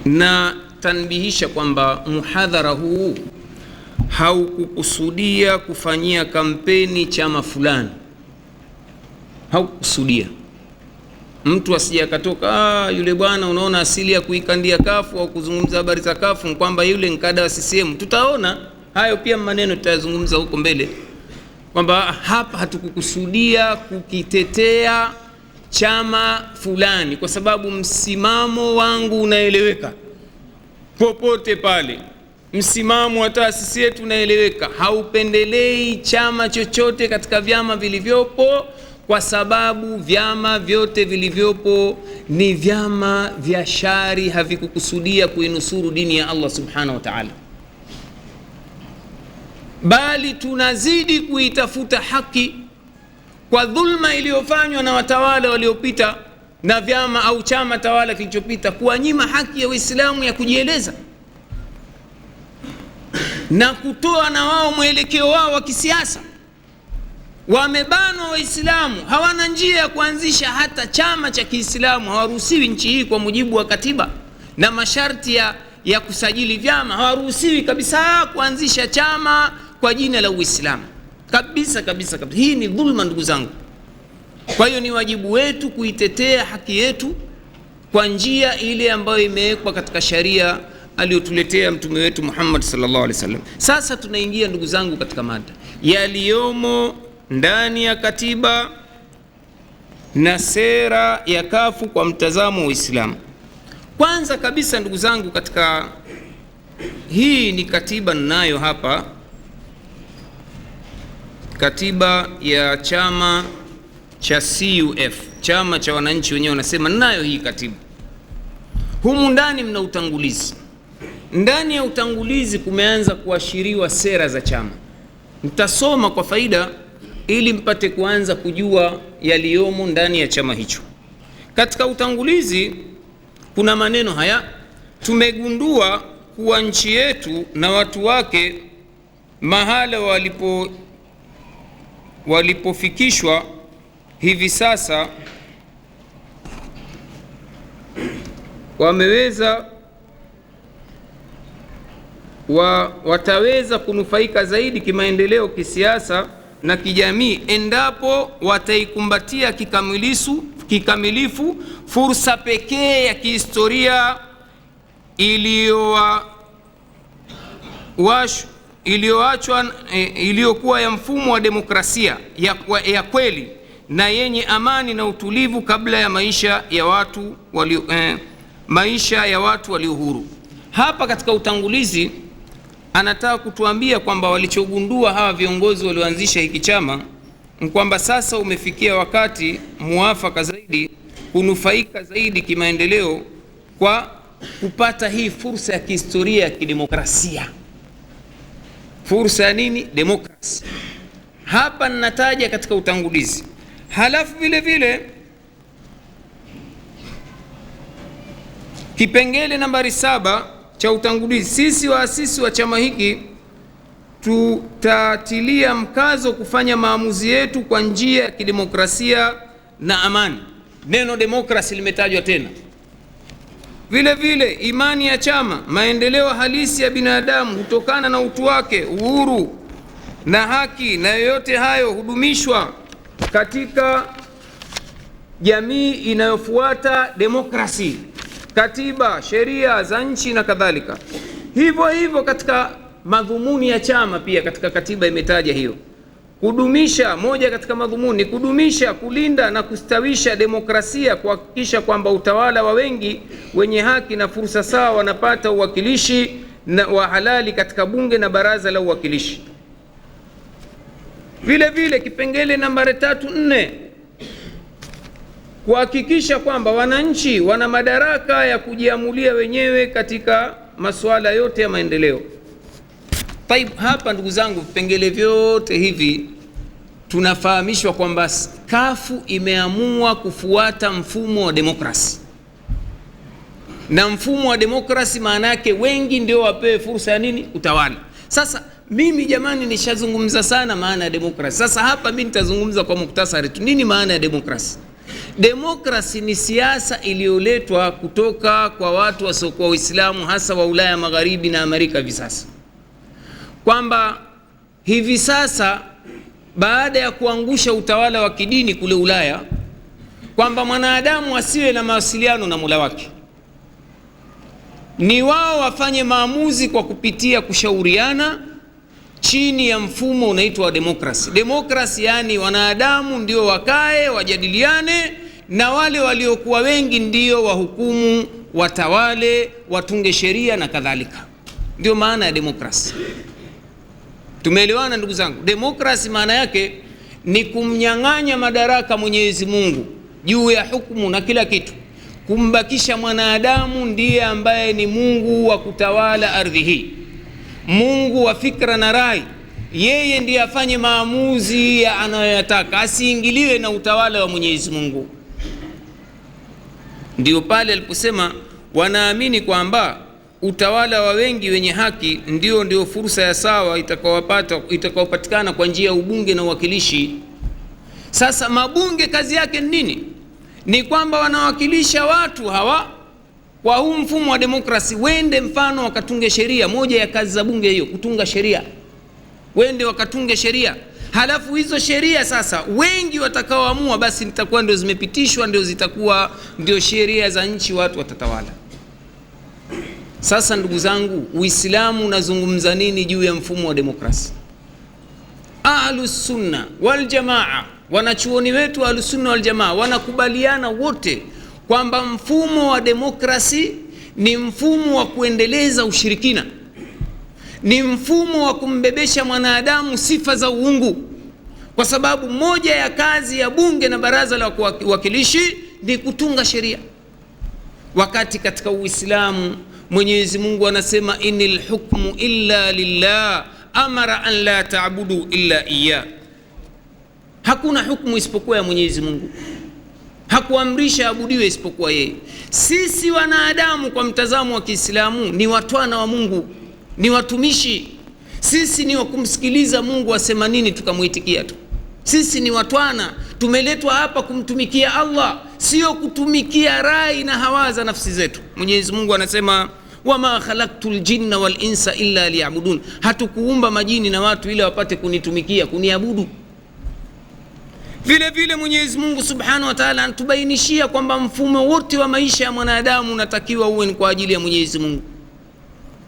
na tanbihisha kwamba muhadhara huu haukukusudia kufanyia kampeni chama fulani, haukukusudia. Mtu asije akatoka yule bwana, unaona asili ya kuikandia kafu au kuzungumza habari za kafu kwamba yule nkada wa CCM. Tutaona hayo pia maneno, tutayazungumza huko mbele, kwamba hapa hatukukusudia kukitetea chama fulani, kwa sababu msimamo wangu unaeleweka popote pale, msimamo wa taasisi yetu unaeleweka, haupendelei chama chochote katika vyama vilivyopo, kwa sababu vyama vyote vilivyopo ni vyama vya shari, havikukusudia kuinusuru dini ya Allah subhanahu wa ta'ala, bali tunazidi kuitafuta haki kwa dhulma iliyofanywa na watawala waliopita na vyama au chama tawala kilichopita, kuwanyima haki ya Uislamu ya kujieleza na kutoa na wao mwelekeo wao wa kisiasa. Wamebanwa Waislamu, hawana njia ya kuanzisha hata chama cha Kiislamu, hawaruhusiwi nchi hii kwa mujibu wa katiba na masharti ya kusajili vyama, hawaruhusiwi kabisa kuanzisha chama kwa jina la Uislamu kabisa kabisa kabisa. Hii ni dhulma ndugu zangu. Kwa hiyo ni wajibu wetu kuitetea haki yetu kwa njia ile ambayo imewekwa katika sharia aliyotuletea mtume wetu Muhammad sallallahu alaihi wasallam. Sasa tunaingia ndugu zangu katika mada yaliyomo ndani ya katiba na sera ya kafu kwa mtazamo wa Uislamu. Kwanza kabisa ndugu zangu, katika hii ni katiba ninayo hapa, katiba ya chama cha CUF, chama cha wananchi wenyewe wanasema, ninayo hii katiba. Humu ndani mna utangulizi. Ndani ya utangulizi kumeanza kuashiriwa sera za chama. Nitasoma kwa faida ili mpate kuanza kujua yaliyomo ndani ya chama hicho. Katika utangulizi kuna maneno haya: tumegundua kuwa nchi yetu na watu wake mahala walipofikishwa hivi sasa wataweza kunufaika zaidi kimaendeleo, kisiasa na kijamii endapo wataikumbatia kikamilifu fursa pekee ya kihistoria iliyokuwa ya mfumo wa demokrasia ya kweli na yenye amani na utulivu kabla ya maisha ya watu walio huru. Hapa katika utangulizi anataka kutuambia kwamba walichogundua hawa viongozi walioanzisha hiki chama ni kwamba sasa umefikia wakati muafaka zaidi kunufaika zaidi kimaendeleo kwa kupata hii fursa ya kihistoria ya kidemokrasia. Fursa ya nini? Demokrasi. Hapa ninataja katika utangulizi. Halafu vile vile kipengele nambari 7 cha utangulizi, sisi waasisi wa chama hiki tutatilia mkazo kufanya maamuzi yetu kwa njia ya kidemokrasia na amani. Neno demokrasi limetajwa tena. Vile vile imani ya chama, maendeleo halisi ya binadamu hutokana na utu wake, uhuru na haki, na yoyote hayo hudumishwa katika jamii inayofuata demokrasi, katiba, sheria za nchi na kadhalika. Hivyo hivyo katika madhumuni ya chama pia katika katiba imetaja hiyo. Kudumisha, moja katika madhumuni, kudumisha, kulinda na kustawisha demokrasia, kuhakikisha kwamba utawala wa wengi wenye haki na fursa sawa wanapata uwakilishi wa halali katika bunge na baraza la uwakilishi. Vile vile kipengele nambari 3-4, kuhakikisha kwamba wananchi wana madaraka ya kujiamulia wenyewe katika masuala yote ya maendeleo. Taib, hapa ndugu zangu, vipengele vyote hivi tunafahamishwa kwamba kafu imeamua kufuata mfumo wa demokrasi, na mfumo wa demokrasi maana yake wengi ndio wapewe fursa ya nini? Utawala. Sasa mimi jamani nishazungumza sana maana ya demokrasi. Sasa hapa mimi nitazungumza kwa muktasari tu. Nini maana ya demokrasi? Demokrasi ni siasa iliyoletwa kutoka kwa watu wasiokuwa Waislamu, hasa wa Ulaya Magharibi na Amerika hivi sasa, kwamba hivi sasa baada ya kuangusha utawala wa kidini kule Ulaya, kwamba mwanadamu asiwe na mawasiliano na Mola wake, ni wao wafanye maamuzi kwa kupitia kushauriana chini ya mfumo unaitwa demokrasi. Demokrasi yani wanadamu ndio wakae wajadiliane, na wale waliokuwa wengi ndio wahukumu, watawale, watunge sheria na kadhalika. Ndio maana ya demokrasi. Tumeelewana ndugu zangu? Demokrasi maana yake ni kumnyang'anya madaraka Mwenyezi Mungu juu ya hukumu na kila kitu, kumbakisha mwanadamu ndiye ambaye ni Mungu wa kutawala ardhi hii, Mungu wa fikra na rai. Yeye ndiye afanye maamuzi ya anayoyataka, asiingiliwe na utawala wa Mwenyezi Mungu. Ndio pale aliposema wanaamini kwamba utawala wa wengi wenye haki ndio fursa ya sawa itakayopatikana kwa njia ya ubunge na uwakilishi. Sasa mabunge kazi yake nini? Ni kwamba wanawakilisha watu hawa kwa huu mfumo wa demokrasi. Wende mfano wakatunge sheria, moja ya kazi za bunge hiyo kutunga sheria. Wende wakatunge sheria, halafu hizo sheria sasa wengi watakaoamua basi zitakuwa ndio zimepitishwa, ndio zitakuwa ndio sheria za nchi, watu watatawala. Sasa ndugu zangu, Uislamu unazungumza nini juu ya mfumo wa demokrasi? Ahlus Sunna wal Jamaa, wanachuoni wetu Ahlus Sunna wal Jamaa wanakubaliana wote kwamba mfumo wa demokrasi ni mfumo wa kuendeleza ushirikina, ni mfumo wa kumbebesha mwanadamu sifa za uungu, kwa sababu moja ya kazi ya bunge na baraza la wawakilishi ni kutunga sheria, wakati katika Uislamu Mwenyezi Mungu anasema inil hukmu illa lillah amara an la ta'budu illa iyyah. Hakuna hukumu isipokuwa ya Mwenyezi Mungu, hakuamrisha abudiwe isipokuwa yeye. Sisi wanadamu kwa mtazamo wa Kiislamu ni watwana wa Mungu, ni watumishi. Sisi ni wakumsikiliza Mungu asema nini tukamuitikia tu. Sisi ni watwana, tumeletwa hapa kumtumikia Allah, sio kutumikia rai na hawa za nafsi zetu. Mwenyezi Mungu anasema wama khalaqtul jinna wal insa illa liya'budun, hatukuumba majini na watu ili wapate kunitumikia, kuniabudu. Vile vile Mwenyezi Mungu Subhanahu wa Ta'ala anatubainishia kwamba mfumo wote wa maisha ya mwanadamu unatakiwa uwe ni kwa ajili ya Mwenyezi Mungu.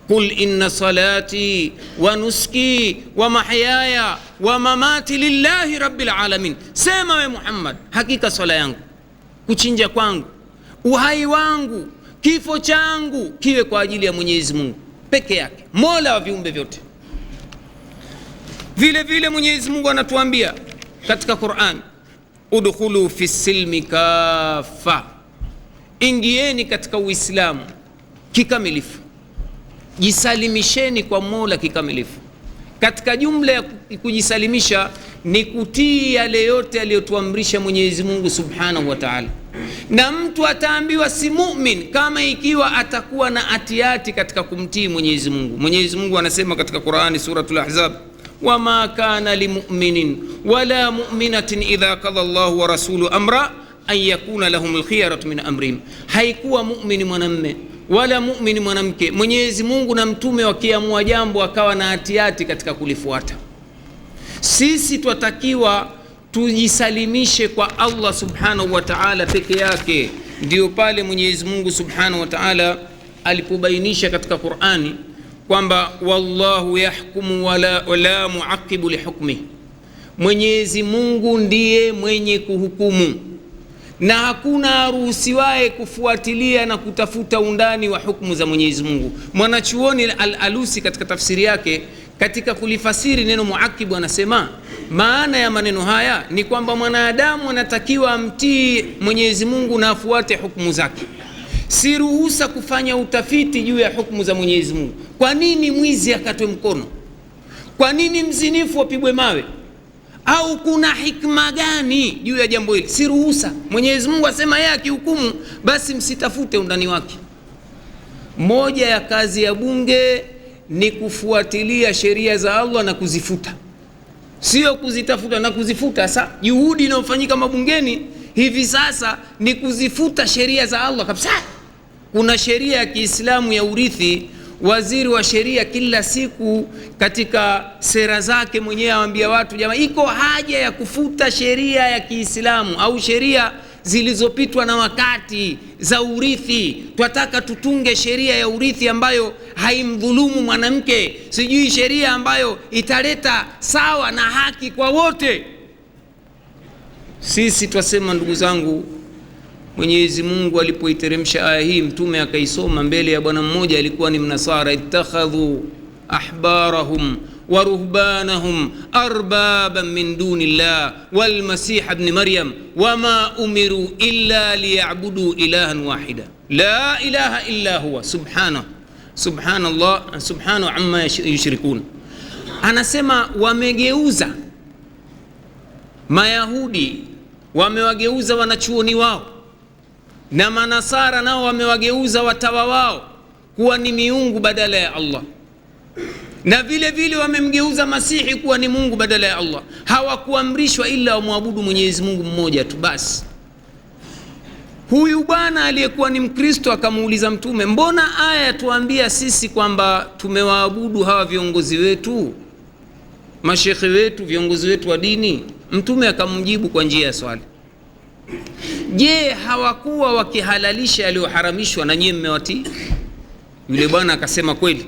Qul inna salati wa nuski wa mahyaya wa mamati lillahi rabbil alamin. Sema we Muhammad, hakika swala yangu, kuchinja kwangu, uhai wangu, kifo changu kiwe kwa ajili ya Mwenyezi Mungu peke yake, Mola wa viumbe vyote. Vile vile Mwenyezi Mungu anatuambia katika Qur'an, udkhulu fi silmi kafa, ingieni katika Uislamu kikamilifu, jisalimisheni kwa Mola kikamilifu. Katika jumla ya kujisalimisha ni kutii yale yote aliyotuamrisha Mwenyezi Mungu Subhanahu wa Ta'ala. Na mtu ataambiwa si mu'min kama ikiwa atakuwa na atiati katika kumtii Mwenyezi Mungu. Mwenyezi Mungu anasema katika Qur'ani suratul Ahzab, wama kana limu'minin wala mu'minatin idha qada Allahu wa rasuluhu amra an yakuna lahumul khiyaratu min amrihim. Haikuwa mu'mini mwanamume wala mu'mini mwanamke, Mwenyezi Mungu na mtume wakiamua jambo akawa na atiati katika kulifuata. Sisi twatakiwa tujisalimishe kwa Allah Subhanahu wa Ta'ala peke yake. Ndio pale Mwenyezi Mungu Subhanahu wa Ta'ala alipobainisha katika Qur'ani kwamba wallahu yahkumu wala muaqibu lihukmi, Mwenyezi Mungu ndiye mwenye kuhukumu na hakuna aruhusiwaye kufuatilia na kutafuta undani wa hukumu za Mwenyezi Mungu. Mwanachuoni Al-Alusi katika tafsiri yake katika kulifasiri neno muakibu anasema maana ya maneno haya ni kwamba mwanadamu anatakiwa amtii Mwenyezi Mungu na afuate hukumu zake. Si ruhusa kufanya utafiti juu ya hukumu za Mwenyezi Mungu. Kwa nini mwizi akatwe mkono? Kwa nini mzinifu apigwe mawe? Au kuna hikma gani juu ya jambo hili? Si ruhusa. Mwenyezi Mungu asema yeye akihukumu basi msitafute undani wake. Moja ya kazi ya bunge ni kufuatilia sheria za Allah na kuzifuta, sio kuzitafuta na kuzifuta. Sasa juhudi inayofanyika mabungeni hivi sasa ni kuzifuta sheria za Allah kabisa. Kuna sheria ya Kiislamu ya urithi, waziri wa sheria kila siku katika sera zake mwenyewe awaambia watu, jamaa, iko haja ya kufuta sheria ya Kiislamu au sheria zilizopitwa na wakati za urithi. Twataka tutunge sheria ya urithi ambayo haimdhulumu mwanamke, sijui sheria ambayo italeta sawa na haki kwa wote. Sisi twasema, ndugu zangu, Mwenyezi Mungu alipoiteremsha aya hii, mtume akaisoma mbele ya bwana mmoja, alikuwa ni Mnasara, ittakhadhu ahbarahum wa ruhbanahum arbaban min dunillah wal masih ibn maryam wama umiru illa liya'budu ilahan wahida la ilaha illa huwa subhanallah subhanahu amma yushrikun. Anasema wamegeuza Mayahudi, wamewageuza wanachuoni wao, na Manasara nao wamewageuza watawa wao kuwa ni miungu badala ya Allah, na vile vile wamemgeuza Masihi kuwa ni Mungu badala ya Allah. Hawakuamrishwa ila wamwabudu Mwenyezi Mungu mmoja tu basi. Huyu bwana aliyekuwa ni Mkristo akamuuliza Mtume, mbona aya tuambia sisi kwamba tumewaabudu hawa viongozi wetu, mashekhe wetu, viongozi wetu wa dini? Mtume akamjibu kwa njia ya swali, je, hawakuwa wakihalalisha yaliyoharamishwa na nyinyi mmewatii? Yule bwana akasema kweli.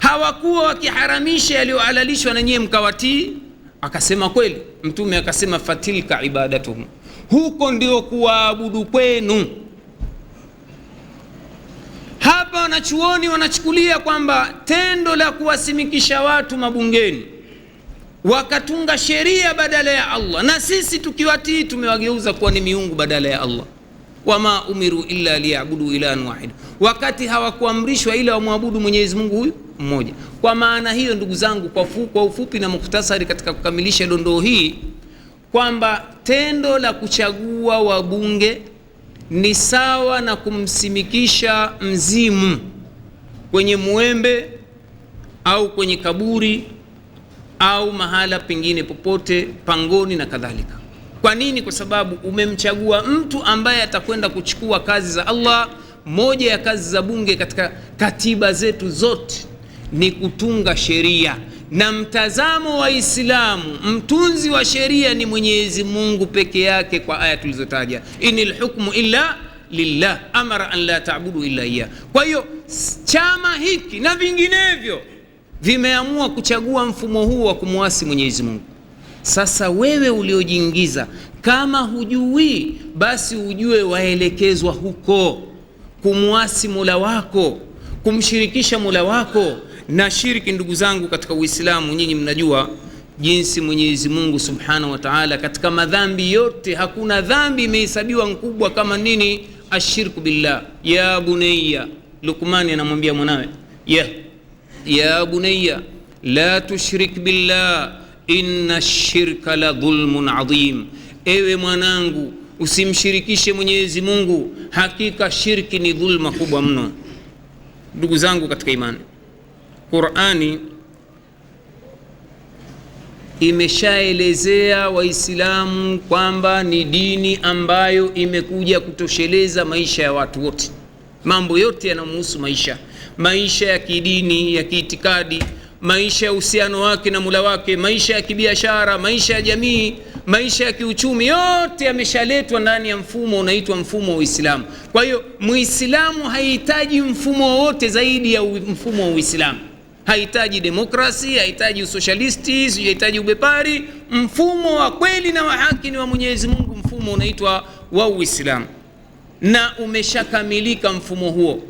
Hawakuwa wakiharamisha yaliyohalalishwa na nyinyi mkawatii? Akasema kweli. Mtume akasema fatilka ibadatuhum, huko ndio kuabudu kwenu. Hapa wanachuoni wanachukulia kwamba tendo la kuwasimikisha watu mabungeni wakatunga sheria badala ya Allah, na sisi tukiwatii tumewageuza kuwa ni miungu badala ya Allah. Wama umiru illa liya'budu ilahan wahid, wakati hawakuamrishwa ila wamwabudu Mwenyezi Mungu huyu mmoja. Kwa maana hiyo, ndugu zangu, kwa ufupi na mukhtasari katika kukamilisha dondoo hii, kwamba tendo la kuchagua wabunge ni sawa na kumsimikisha mzimu kwenye muembe au kwenye kaburi au mahala pengine popote, pangoni na kadhalika. Kwa nini? Kwa sababu umemchagua mtu ambaye atakwenda kuchukua kazi za Allah. Moja ya kazi za bunge katika katiba zetu zote ni kutunga sheria, na mtazamo wa Islamu, mtunzi wa sheria ni Mwenyezi Mungu peke yake, kwa aya tulizotaja, inil hukmu illa lillah amara an la ta'budu illa iyyah. Kwa hiyo chama hiki na vinginevyo vimeamua kuchagua mfumo huu wa kumwasi Mwenyezi Mungu. Sasa wewe uliojiingiza, kama hujui, basi ujue waelekezwa huko kumwasi Mola wako, kumshirikisha Mola wako. Na shirki, ndugu zangu katika Uislamu, nyinyi mnajua jinsi Mwenyezi Mungu Subhanahu wa Ta'ala katika madhambi yote hakuna dhambi imehesabiwa mkubwa kama nini? Ashirku billah. Ya bunayya, Luqman anamwambia mwanawe, ya bunayya la tushrik billah inna ash-shirka la dhulmun adhim, ewe mwanangu usimshirikishe Mwenyezi Mungu, hakika shirki ni dhulma kubwa mno. Ndugu zangu katika imani, Qur'ani imeshaelezea Waislamu kwamba ni dini ambayo imekuja kutosheleza maisha ya watu wote. Mambo yote yanamhusu maisha ya kidini, ya kiitikadi, maisha ya uhusiano wake na Mola wake, maisha ya kibiashara, maisha ya jamii, maisha ya kiuchumi, yote yameshaletwa ndani ya mfumo unaitwa mfumo wa Uislamu. Kwa hiyo Muislamu hahitaji mfumo wote zaidi ya mfumo wa Uislamu. Hahitaji demokrasi, hahitaji usocialisti, hahitaji ubepari. Mfumo wa kweli na wa haki ni wa Mwenyezi Mungu, mfumo unaitwa wa Uislamu, na umeshakamilika mfumo huo.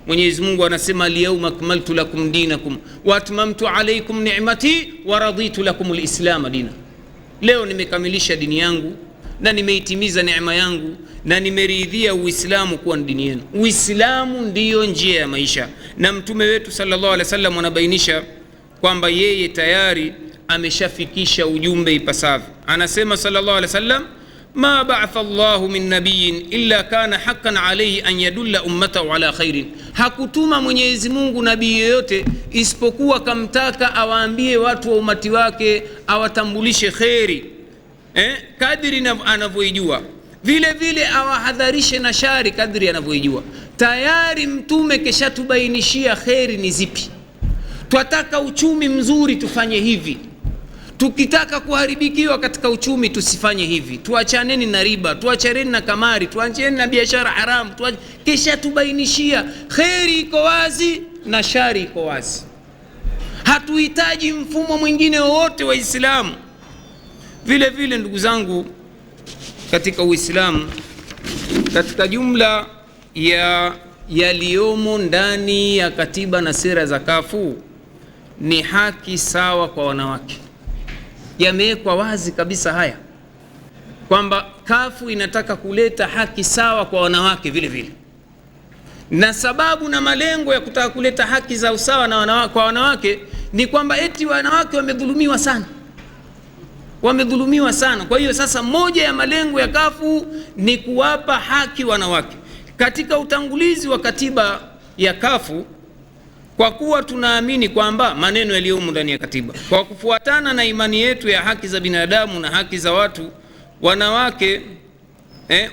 Mwenyezi Mungu anasema al-yawma akmaltu lakum dinakum wa atmamtu alaykum ni'mati wa raditu lakum al-islam dina. Leo nimekamilisha dini yangu na nimeitimiza neema yangu na nimeridhia Uislamu kuwa dini yenu. Uislamu ndiyo njia ya maisha, na mtume wetu sallallahu alaihi wasallam anabainisha kwamba yeye tayari ameshafikisha ujumbe ipasavyo. Anasema sallallahu alaihi wasallam, ma ba'atha Allahu min nabiyyin illa kana haqqan alayhi an yadulla ummatahu ala khairin, hakutuma Mwenyezi Mungu nabii yoyote isipokuwa kamtaka awaambie watu wa umati wake, awatambulishe khairi kadri anavyojua, vile vile awahadharishe na shari kadri anavyojua. Tayari mtume keshatubainishia khairi ni zipi. Twataka uchumi mzuri, tufanye hivi. Tukitaka kuharibikiwa katika uchumi tusifanye hivi, tuachaneni na riba, tuachaneni na kamari, tuachaneni na biashara haramu, kisha tubainishia kheri iko wazi na shari iko wazi. Hatuhitaji mfumo mwingine wowote wa Uislamu. Vile vile ndugu zangu katika Uislamu, katika jumla ya yaliyomo ndani ya katiba na sera za kafu ni haki sawa kwa wanawake. Yamewekwa wazi kabisa haya kwamba kafu inataka kuleta haki sawa kwa wanawake vile vile, na sababu na malengo ya kutaka kuleta haki za usawa na wanawake, kwa wanawake ni kwamba eti wanawake wamedhulumiwa sana, wamedhulumiwa sana. Kwa hiyo sasa moja ya malengo ya kafu ni kuwapa haki wanawake. Katika utangulizi wa katiba ya kafu, kwa kuwa tunaamini kwamba maneno yaliyomo ndani ya katiba, kwa kufuatana na imani yetu ya haki za binadamu na haki za watu, wanawake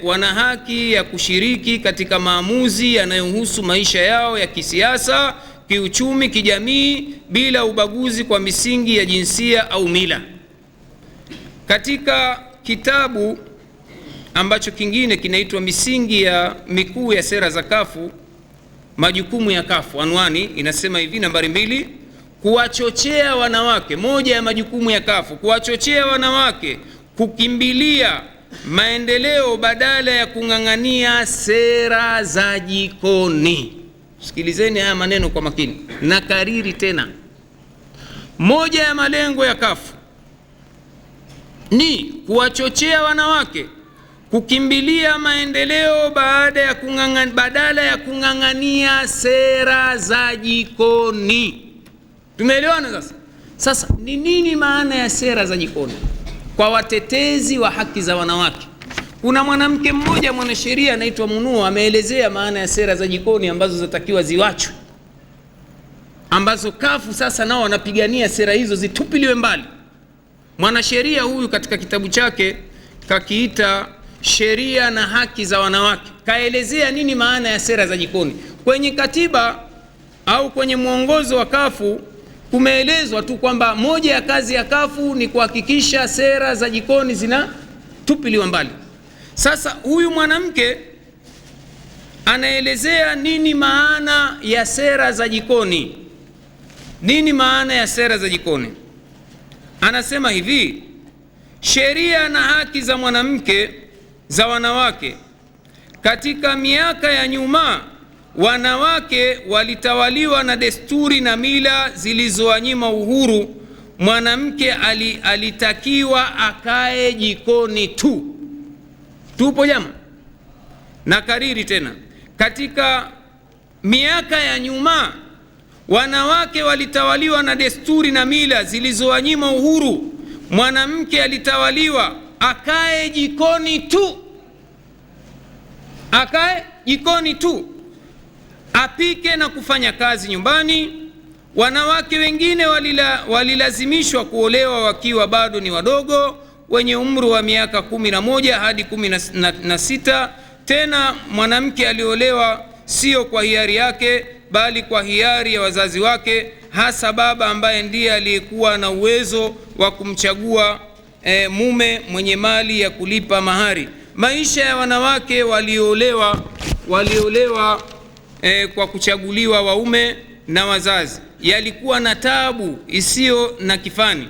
wana haki ya kushiriki katika maamuzi yanayohusu maisha yao ya kisiasa, kiuchumi, kijamii, bila ubaguzi kwa misingi ya jinsia au mila. Katika kitabu ambacho kingine kinaitwa misingi ya mikuu ya sera za kafu, majukumu ya kafu, anwani inasema hivi, nambari 2, kuwachochea wanawake. Moja ya majukumu ya kafu, kuwachochea wanawake kukimbilia maendeleo badala ya kung'ang'ania sera za jikoni. Sikilizeni haya maneno kwa makini, na kariri tena. Moja ya malengo ya kafu ni kuwachochea wanawake kukimbilia maendeleo badala ya kung'ang'ania sera za jikoni. Tumeelewana sasa? Sasa ni nini maana ya sera za jikoni kwa watetezi wa haki za wanawake? Kuna mwanamke mmoja mwanasheria anaitwa Munua ameelezea maana ya sera za jikoni ambazo zatakiwa ziwachwe, ambazo kafu sasa nao wanapigania sera hizo zitupiliwe mbali. Mwanasheria huyu katika kitabu chake kakiita Sheria na Haki za Wanawake, kaelezea nini maana ya sera za jikoni. Kwenye katiba au kwenye mwongozo wa kafu kumeelezwa tu kwamba moja ya kazi ya kafu ni kuhakikisha sera za jikoni zinatupiliwa mbali. Sasa huyu mwanamke anaelezea nini maana ya sera za jikoni. Nini maana ya sera za jikoni? Anasema hivi: sheria na haki za mwanamke za wanawake. Katika miaka ya nyuma, wanawake walitawaliwa na desturi na mila zilizowanyima uhuru. Mwanamke alitakiwa akae jikoni tu. Tupo jamaa? Na kariri tena, katika miaka ya nyuma, wanawake walitawaliwa na desturi na mila zilizowanyima uhuru. Mwanamke alitawaliwa akae jikoni tu, akae jikoni tu, apike na kufanya kazi nyumbani. Wanawake wengine walilazimishwa kuolewa wakiwa bado ni wadogo, wenye umri wa miaka 11 hadi 16. Tena mwanamke aliolewa sio kwa hiari yake, bali kwa hiari ya wazazi wake, hasa baba ambaye ndiye aliyekuwa na uwezo wa kumchagua mume mwenye mali ya kulipa mahari. Maisha ya wanawake waliolewa kwa kuchaguliwa waume na wazazi yalikuwa na taabu isiyo na kifani.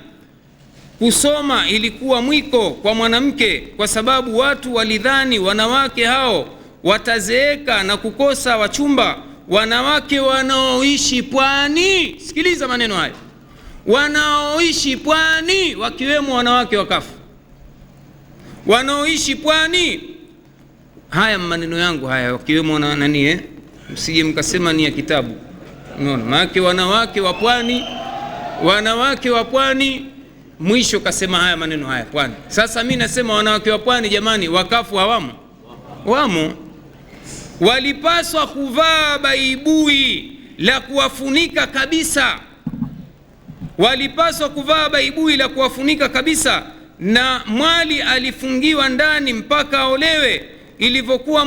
Kusoma ilikuwa mwiko kwa mwanamke, kwa sababu watu walidhani wanawake hao watazeeka na kukosa wachumba. Wanawake wanaoishi pwani, sikiliza maneno haya, wanaoishi pwani, wakiwemo wanawake wa kafu wanaoishi pwani. Haya maneno yangu haya, wakiwemo nani, msije mkasema ni ya kitabu. Unaona, maana wanawake wa pwani, wanawake wa pwani, mwisho kasema haya maneno haya, pwani. Sasa mimi nasema wanawake wa pwani, jamani, wakafu hawamo? Wamo. Walipaswa kuvaa baibui la kuwafunika kabisa, walipaswa kuvaa baibui la kuwafunika kabisa, na mwali alifungiwa ndani mpaka aolewe. Ilivyokuwa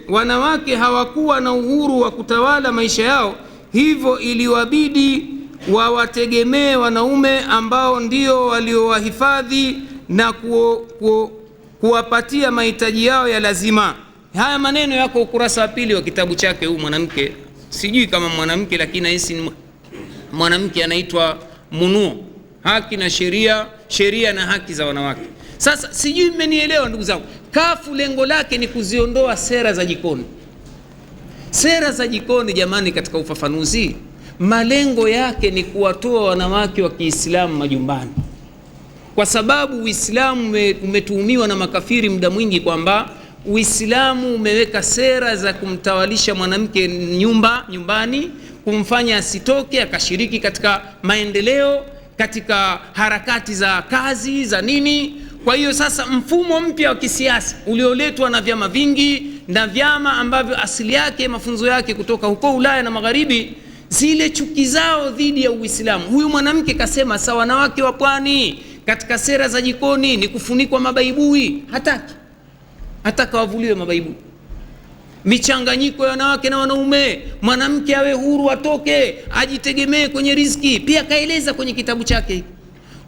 wanawake hawakuwa na uhuru wa kutawala maisha yao, hivyo iliwabidi wawategemee wanaume ambao ndio waliowahifadhi na kuwapatia mahitaji yao ya lazima. Haya maneno yako ukurasa wa 2 wa kitabu chake huu mwanamke. Sijui kama mwanamke, lakini hisi ni mwanamke, anaitwa Munuo, haki na sheria na haki za wanawake. Sasa sijui mmenielewa ndugu zangu. Kafu lengo lake ni kuziondoa sera za jikoni. Sera za jikoni jamani, katika ufafanuzi, malengo yake ni kuwatoa wanawake wa Kiislamu majumbani, kwa sababu Uislamu umetuhumiwa na makafiri muda mwingi kwamba Uislamu umeweka sera za kumtawalisha mwanamke nyumbani, kumfanya asitoke akashiriki katika maendeleo, katika harakati za kazi za nini. Kwa hiyo sasa mfumo mpya wa kisiasa ulioletwa na vyama vingi na vyama ambavyo asili yake mafunzo yake kutoka huko Ulaya na Magharibi, zile chuki zao dhidi ya Uislamu. Huyu mwanamke kasema sawa, wanawake wa pwani katika sera za jikoni ni kufunikwa mabaibui. Hataka wavuliwe mabaibui. Michanganyiko ya wanawake na wanaume, mwanamke awe huru, atoke ajitegemee kwenye riziki. Pia kaeleza kwenye kitabu chake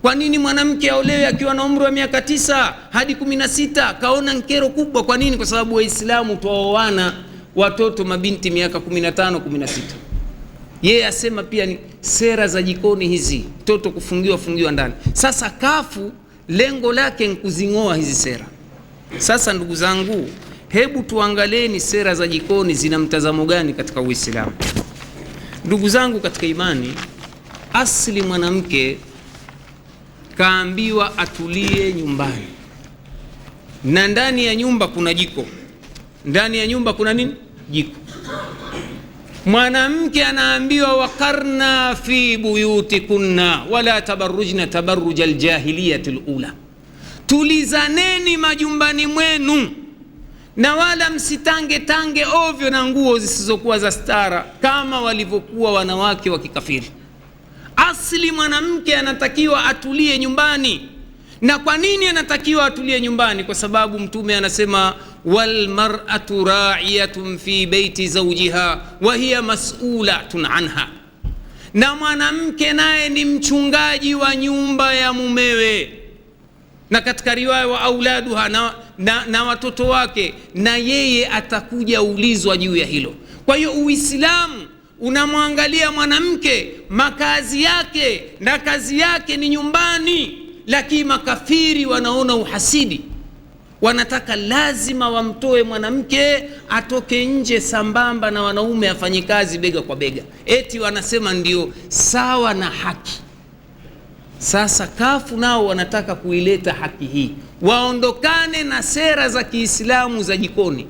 kwa nini mwanamke aolewe akiwa na umri wa miaka 9 hadi 16. Kaona nkero kubwa. Kwa nini? Kwa sababu Waislamu tuwaoana watoto mabinti miaka 15 16. Yeye asema pia ni sera za jikoni hizi, mtoto kufungiwa ndani. Sasa kafu lengo lake ni kuzing'oa hizi sera. Sasa ndugu zangu, hebu tuangalieni sera za jikoni zina mtazamo gani katika Uislamu. Ndugu zangu katika imani, asili mwanamke kaambiwa atulie nyumbani, na ndani ya nyumba kuna jiko. Ndani ya nyumba kuna nini? Jiko. Mwanamke anaambiwa waqarna fi buyutikunna wala tabarrujna tabarruj aljahiliyati alula, tulizaneni majumbani mwenu na wala msitange ovyo na nguo zisizokuwa za stara kama walivyokuwa wanawake wa kikafiri. Asli mwanamke anatakiwa atulie nyumbani. Na kwa nini anatakiwa atulie nyumbani? Kwa sababu Mtume anasema wal mar'atu ra'iyatun fi baiti zawjiha wa hiya mas'ulatun anha, na mwanamke naye ni mchungaji wa nyumba ya mumewe, na katika riwaya wa auladuha, na watoto wake, na yeye atakuja ulizwa juu ya hilo. Kwa hiyo Uislamu unamwangalia mwanamke, makazi yake na kazi yake ni nyumbani. Lakini makafiri wanaona uhasidi, wanataka lazima wamtoe mwanamke atoke nje sambamba na wanaume, afanye kazi bega kwa bega, eti wanasema ndio sawa na haki. Sasa kafu nao wanataka kuileta haki hii, waondokane na sera za Kiislamu za jikoni.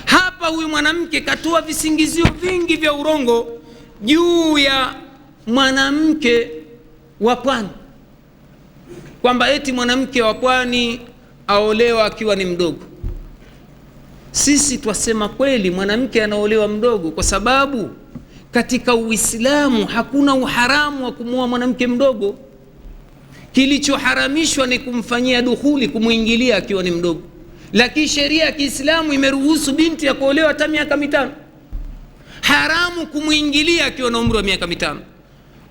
Hapa huyu mwanamke katoa visingizio vingi vya urongo juu ya mwanamke wa pwani, kwamba eti mwanamke wa pwani aolewa akiwa ni mdogo. Sisi twasema kweli mwanamke anaolewa mdogo, kwa sababu katika Uislamu hakuna uharamu wa kumuoa mwanamke mdogo. Kilichoharamishwa ni kumfanyia dukhuli, kumuingilia akiwa ni mdogo. Lakini sheria ya Kiislamu imeruhusu binti ya kuolewa hata miaka 5. Haramu kumuingilia akiwa na umri wa miaka 5.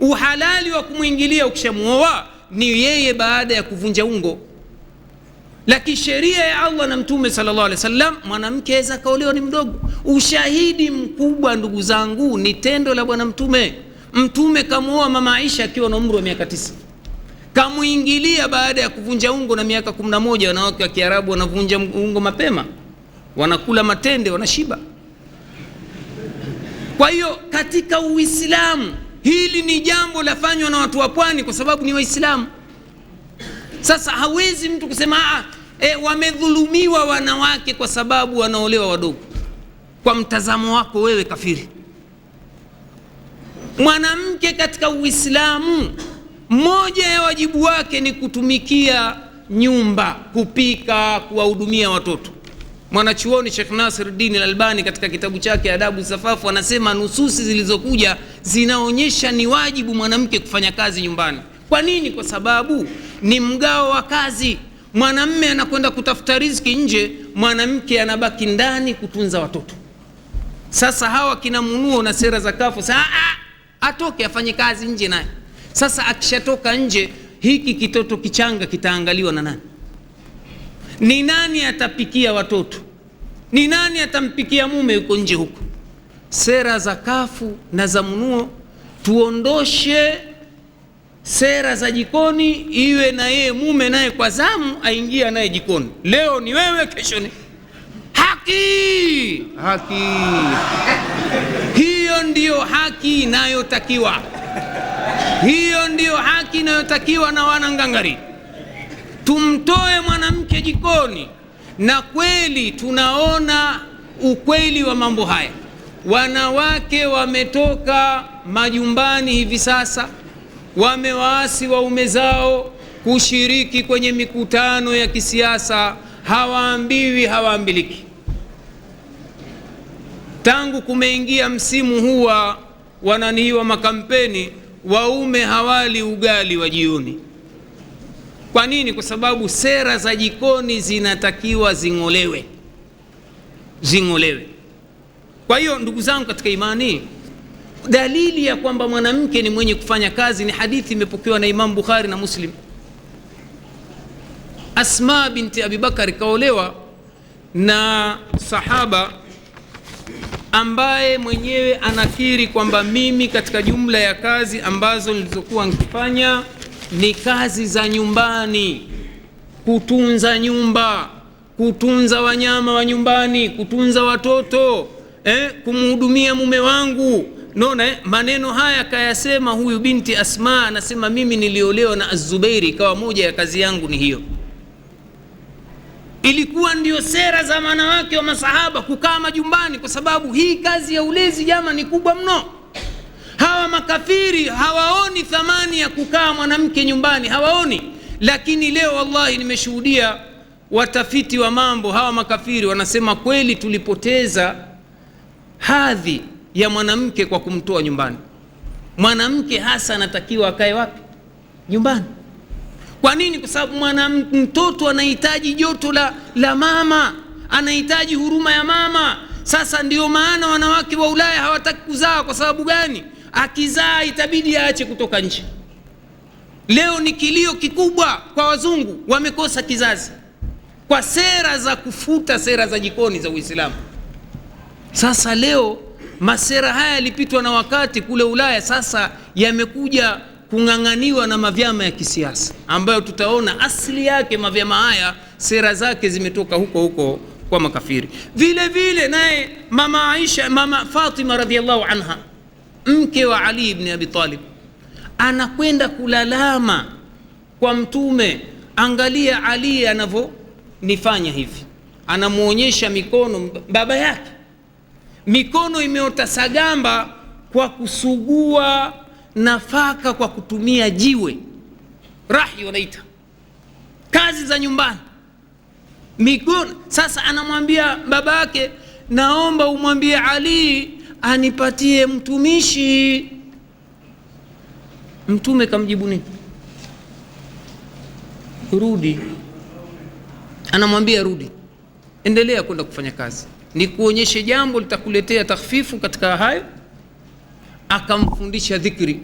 Uhalali wa kumuingilia ukishamuoa ni yeye baada ya kuvunja ungo. Lakini sheria ya Allah na Mtume sallallahu alaihi wasallam, mwanamke aweza kaolewa ni mdogo. Ushahidi mkubwa ndugu zangu ni tendo la Bwana Mtume. Mtume kamuoa mama Aisha akiwa na umri wa miaka 9. Kamuingilia baada ya kuvunja ungo na miaka 11. Wanawake wa Kiarabu wanavunja ungo mapema, wanakula matende, wanashiba. Kwa hiyo katika Uislamu hili ni jambo lafanywa na watu wa pwani kwa sababu ni Waislamu. Sasa hawezi mtu kusema wamedhulumiwa wanawake kwa sababu wanaolewa wadogo. Kwa mtazamo wako wewe kafiri. Mwanamke katika Uislamu, mmoja ya wajibu wake ni kutumikia nyumba, kupika, kuwahudumia watoto. Mwanachuoni Sheikh Nasiruddin Al-Albani katika kitabu chake Adabu Safafu anasema nususi zilizokuja zinaonyesha ni wajibu mwanamke kufanya kazi nyumbani. Kwa nini? Kwa sababu ni mgao wa kazi. Mwanamume anakwenda kutafuta riziki nje, mwanamke anabaki ndani kutunza watoto. Sasa hawa kina Munuo na sera za kafu, atoke afanye kazi nje naye. Sasa akishatoka nje, hiki kitoto kichanga kitaangaliwa na nani? Ni nani atapikia watoto? Ni nani atampikia mume yuko nje huko? Sera za kafu na za mnuo, tuondoshe sera za jikoni, iwe na yeye mume naye kwa zamu aingia naye jikoni. Leo ni wewe, kesho ni haki. Hiyo ndiyo haki inayotakiwa. Hiyo ndiyo haki inayotakiwa na wanangangari. Tumtoe mwanamke jikoni. Na kweli tunaona ukweli wa mambo haya. Wanawake wametoka majumbani hivi sasa, wamewaasi waume zao kushiriki kwenye mikutano ya kisiasa, hawaambiwi, hawaambiliki. Tangu kumeingia msimu huwa wananihiwa makampeni, waume hawali ugali wa jioni. Kwa nini? Kwa sababu sera za jikoni zinatakiwa zingolewe. Kwa hiyo ndugu zangu katika imani, dalili ya kwamba mwanamke ni mwenye kufanya kazi ni hadithi imepokewa na Imam Bukhari na Muslim. Asma binti Abi Bakar kaolewa na sahaba ambaye mwenyewe anakiri kwamba mimi katika jumla ya kazi ambazo nilizokuwa nikifanya ni kazi za nyumbani, kutunza nyumba, kutunza wanyama wa nyumbani, kutunza watoto, kumhudumia mume wangu. Naona maneno haya kayasema huyu binti Asma, anasema mimi niliolewa na Az-Zubairi, ikawa moja ya kazi yangu ni hiyo. Ilikuwa ndio sera za wanawake wa masahaba kukaa majumbani, kwa sababu hii kazi ya ulezi jama ni kubwa mno. Hawa makafiri hawaoni thamani ya kukaa mwanamke nyumbani, hawaoni. Lakini leo wallahi nimeshuhudia watafiti wa mambo, hawa makafiri wanasema kweli tulipoteza hadhi ya mwanamke kwa kumtoa nyumbani. Mwanamke hasa anatakiwa akae wapi? Nyumbani. Kwa nini? Kwa sababu mtoto anahitaji joto la mama, anahitaji huruma ya mama. Sasa ndio maana wanawake wa Ulaya hawataki kuzaa. Kwa sababu gani? Akizaa itabidi aache kutoka nje. Leo ni kilio kikubwa kwa wazungu, wamekosa kizazi kwa sera za kufuta sera za jikoni za Uislamu. Sasa leo masera haya yalipitwa na wakati kule Ulaya, sasa yamekuja kung'ang'aniwa na mavyama ya kisiasa, ambayo tutaona asili yake mavyama haya sera zake zimetoka huko kwa makafiri. Vile vile naye mama Aisha, mama Fatima radhiallahu anha, mke wa Ali ibn Abi Talib, anakwenda kulalama kwa Mtume, angalia Ali anavyonifanya hivi. Anamuonyesha mikono baba yake, mikono imeota sagamba kwa kusugua nafaka kwa kutumia jiwe, rahi wanaita, kazi za nyumbani, mikono. Sasa anamwambia baba yake, naomba umwambie Ali anipatie mtumishi. Mtume kamjibu nini? Rudi. Anamwambia rudi, endelea kwenda kufanya kazi, ni kuonyeshe jambo litakuletea takhfifu katika hayo. Akamfundisha dhikri.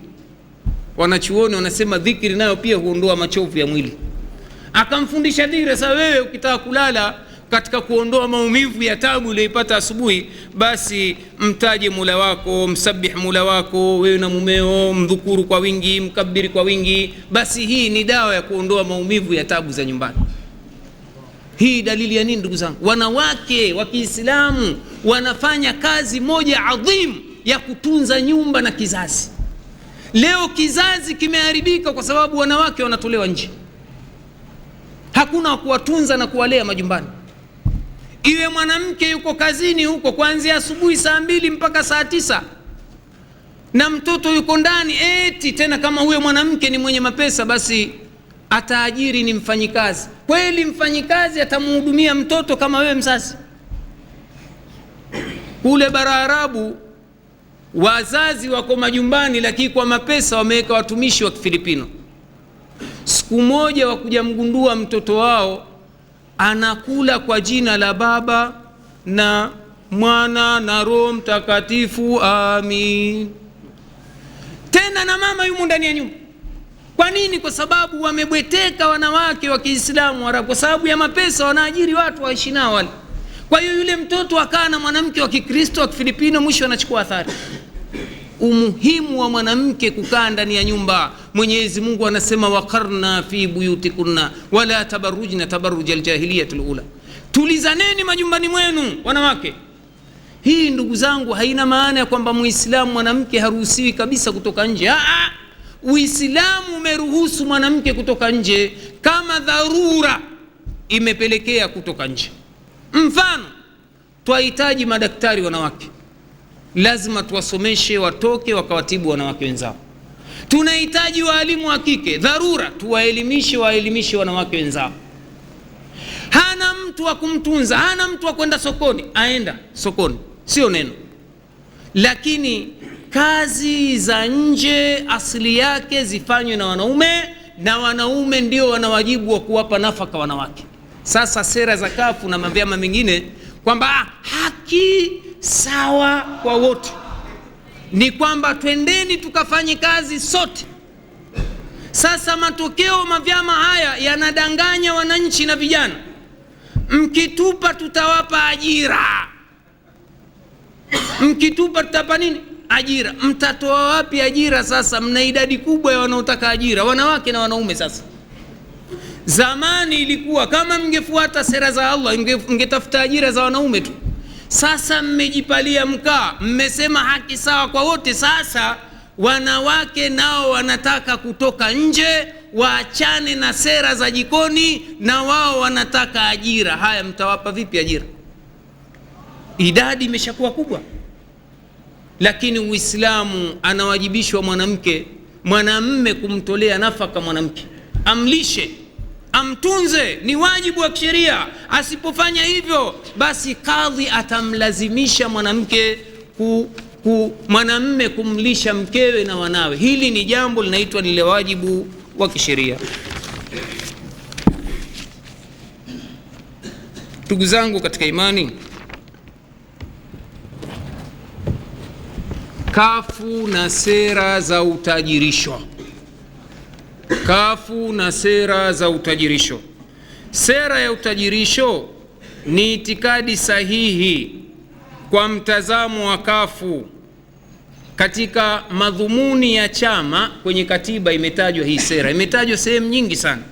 Wanachuoni wanasema dhikri nayo pia huondoa machovu ya mwili. Akamfundisha dhikri. Sasa wewe ukitaka kulala, katika kuondoa maumivu ya tabu uliyoipata asubuhi, basi mtaje Mola wako, msabih Mola wako, wewe na mumeo, mdhukuru kwa wingi, mkabiri kwa wingi. Basi hii ni dawa ya kuondoa maumivu ya tabu za nyumbani. Hii dalili ya nini ndugu zangu? Wanawake wa Kiislamu wanafanya kazi moja adhim ya kutunza nyumba na kizazi. Leo kizazi kimeharibika kwa sababu wanawake wanatolewa nje, hakuna kuwatunza na kuwalea majumbani. Iwe mwanamke yuko kazini huko kuanzia asubuhi saa 2 mpaka saa 9, na mtoto yuko ndani, eti tena kama huyo mwanamke ni mwenye mapesa, basi ataajiri ni mfanyikazi. Kweli mfanyikazi atamhudumia mtoto kama wewe mzazi? Kule bara Arabu wazazi wako majumbani, lakini kwa mapesa wameweka watumishi wa Kifilipino. Siku moja wakuja mgundua mtoto wao anakula kwa jina la Baba na Mwana na Roho Mtakatifu, amin. tena na mama yumo ndani ya nyumba. Kwa nini? Kwa sababu wamebweteka wanawake wa Kiislamu, kwa sababu ya mapesa wanaajiri watu waishi nao wale. Kwa hiyo yule mtoto akaa na mwanamke wa Kikristo wa Kifilipino, mwisho anachukua athari. Umuhimu wa mwanamke kukaa ndani ya nyumba. Mwenyezi Mungu anasema waqarna fi buyutikunna wala tabarrujna tabarrujal jahiliyatul ula, tulizaneni majumbani mwenu wanawake. Hii ndugu zangu haina maana ya kwamba Muislamu mwanamke haruhusiwi kabisa kutoka nje. Uislamu umeruhusu mwanamke kutoka nje kama dharura imepelekea kutoka nje. Mfano, twahitaji madaktari wanawake, lazima tuwasomeshe watoke wakawatibu wanawake wenzao. Tunahitaji waalimu wa kike, dharura tuwaelimishe wanawake wenzao. Hana mtu wa kumtunza, hana mtu wa kwenda sokoni, aenda sokoni, sio neno. Lakini kazi za nje asili yake zifanywe na wanaume, na wanaume ndio wana wajibu wa kuwapa nafaka wanawake. Sasa sera za kafu na vyama mengine kwamba haki sawa kwa wote, ni kwamba twendeni tukafanye kazi sote. Sasa matokeo mavyama haya yanadanganya wananchi na vijana. Mkitupa tutawapa ajira, mkitupa tutapa nini? Ajira. Mtatoa wapi ajira? Sasa mna idadi kubwa ya wanaotaka ajira, wanawake na wanaume. Sasa zamani ilikuwa kama mngefuata sera za Allah mngetafuta ajira za wanaume tu. Sasa mmejipalia mkaa, mmesema haki sawa kwa wote. Sasa wanawake nao wanataka kutoka nje, waachane na sera za jikoni, na wao wanataka ajira. Haya, mtawapa vipi ajira? Idadi imeshakuwa kubwa. Lakini Uislamu anawajibishwa mwanamme kumtolea nafaka mwanamke, amlishe, amtunze, ni wajibu wa kisheria. Asipofanya hivyo, basi kadhi atamlazimisha mwanamme kumlisha mkewe na wanawe. Hili ni jambo linaitwa ni wajibu wa kisheria. Ndugu zangu katika imani, kafu na sera za utajirisho. Kafu na sera za utajirisho. Sera ya utajirisho ni itikadi sahihi kwa mtazamo wa kafu. Katika madhumuni ya chama kwenye katiba imetajwa hii sera, imetajwa sehemu nyingi sana.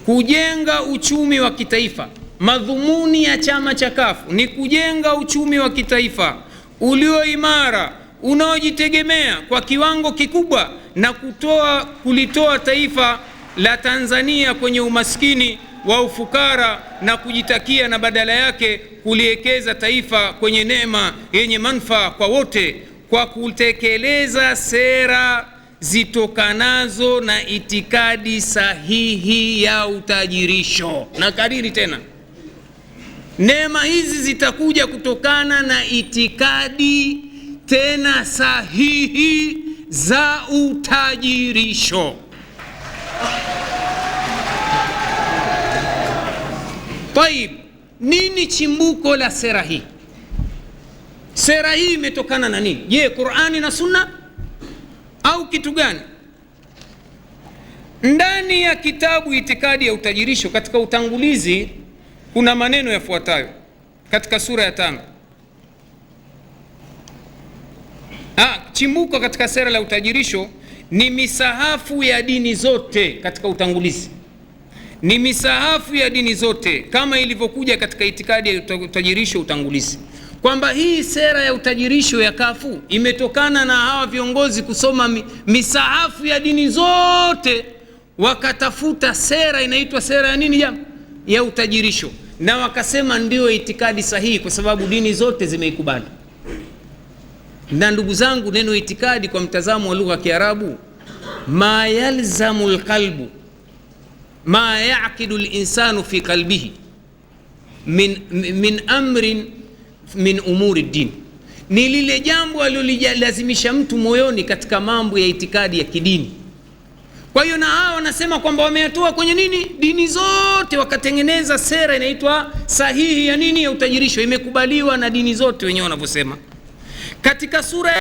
Kujenga uchumi wa kitaifa. Madhumuni ya chama cha kafu ni kujenga uchumi wa kitaifa ulio imara, unaojitegemea kwa kiwango kikubwa, na kulitoa taifa la Tanzania kwenye umaskini wa ufukara na kujitakia, na badala yake kuliekeza taifa kwenye neema yenye manufaa kwa wote, kwa kutekeleza sera zitokanazo na itikadi sahihi ya utajirisho. Na kariri tena, neema hizi zitakuja kutokana na itikadi tena sahihi za utajirisho. Taib, nini chimbuko la sera hii? Sera hii imetokana na nini? Je, Qur'ani na Sunna au kitu gani? Ndani ya kitabu Itikadi ya Utajirisho, katika utangulizi kuna maneno yafuatayo katika sura ya 5. Chimbuko katika sera la utajirisho ni misahafu ya dini zote. Katika utangulizi ni misahafu ya dini zote, kama ilivyokuja katika itikadi ya utajirisho utangulizi, kwamba hii sera ya utajirisho ya kafu imetokana na hawa viongozi kusoma misahafu ya dini zote, wakatafuta sera inaitwa sera ya nini? Ya utajirisho, na wakasema ndio itikadi sahihi kwa sababu dini zote zimeikubali. Na ndugu zangu, neno itikadi kwa mtazamo wa lugha ya Kiarabu, ma yalzamu alqalbu ma yaqidu alinsanu fi qalbihi min amrin min umuri din, ni lile jambo alilolazimisha mtu moyoni katika mambo ya itikadi ya kidini. Kwa hiyo na hao wanasema kwamba wameyatoa kwenye nini? Dini zote, wakatengeneza sera inaitwa sahihi ya nini? Ya utajirisho, imekubaliwa na dini zote wenyewe wanavyosema. Katika sura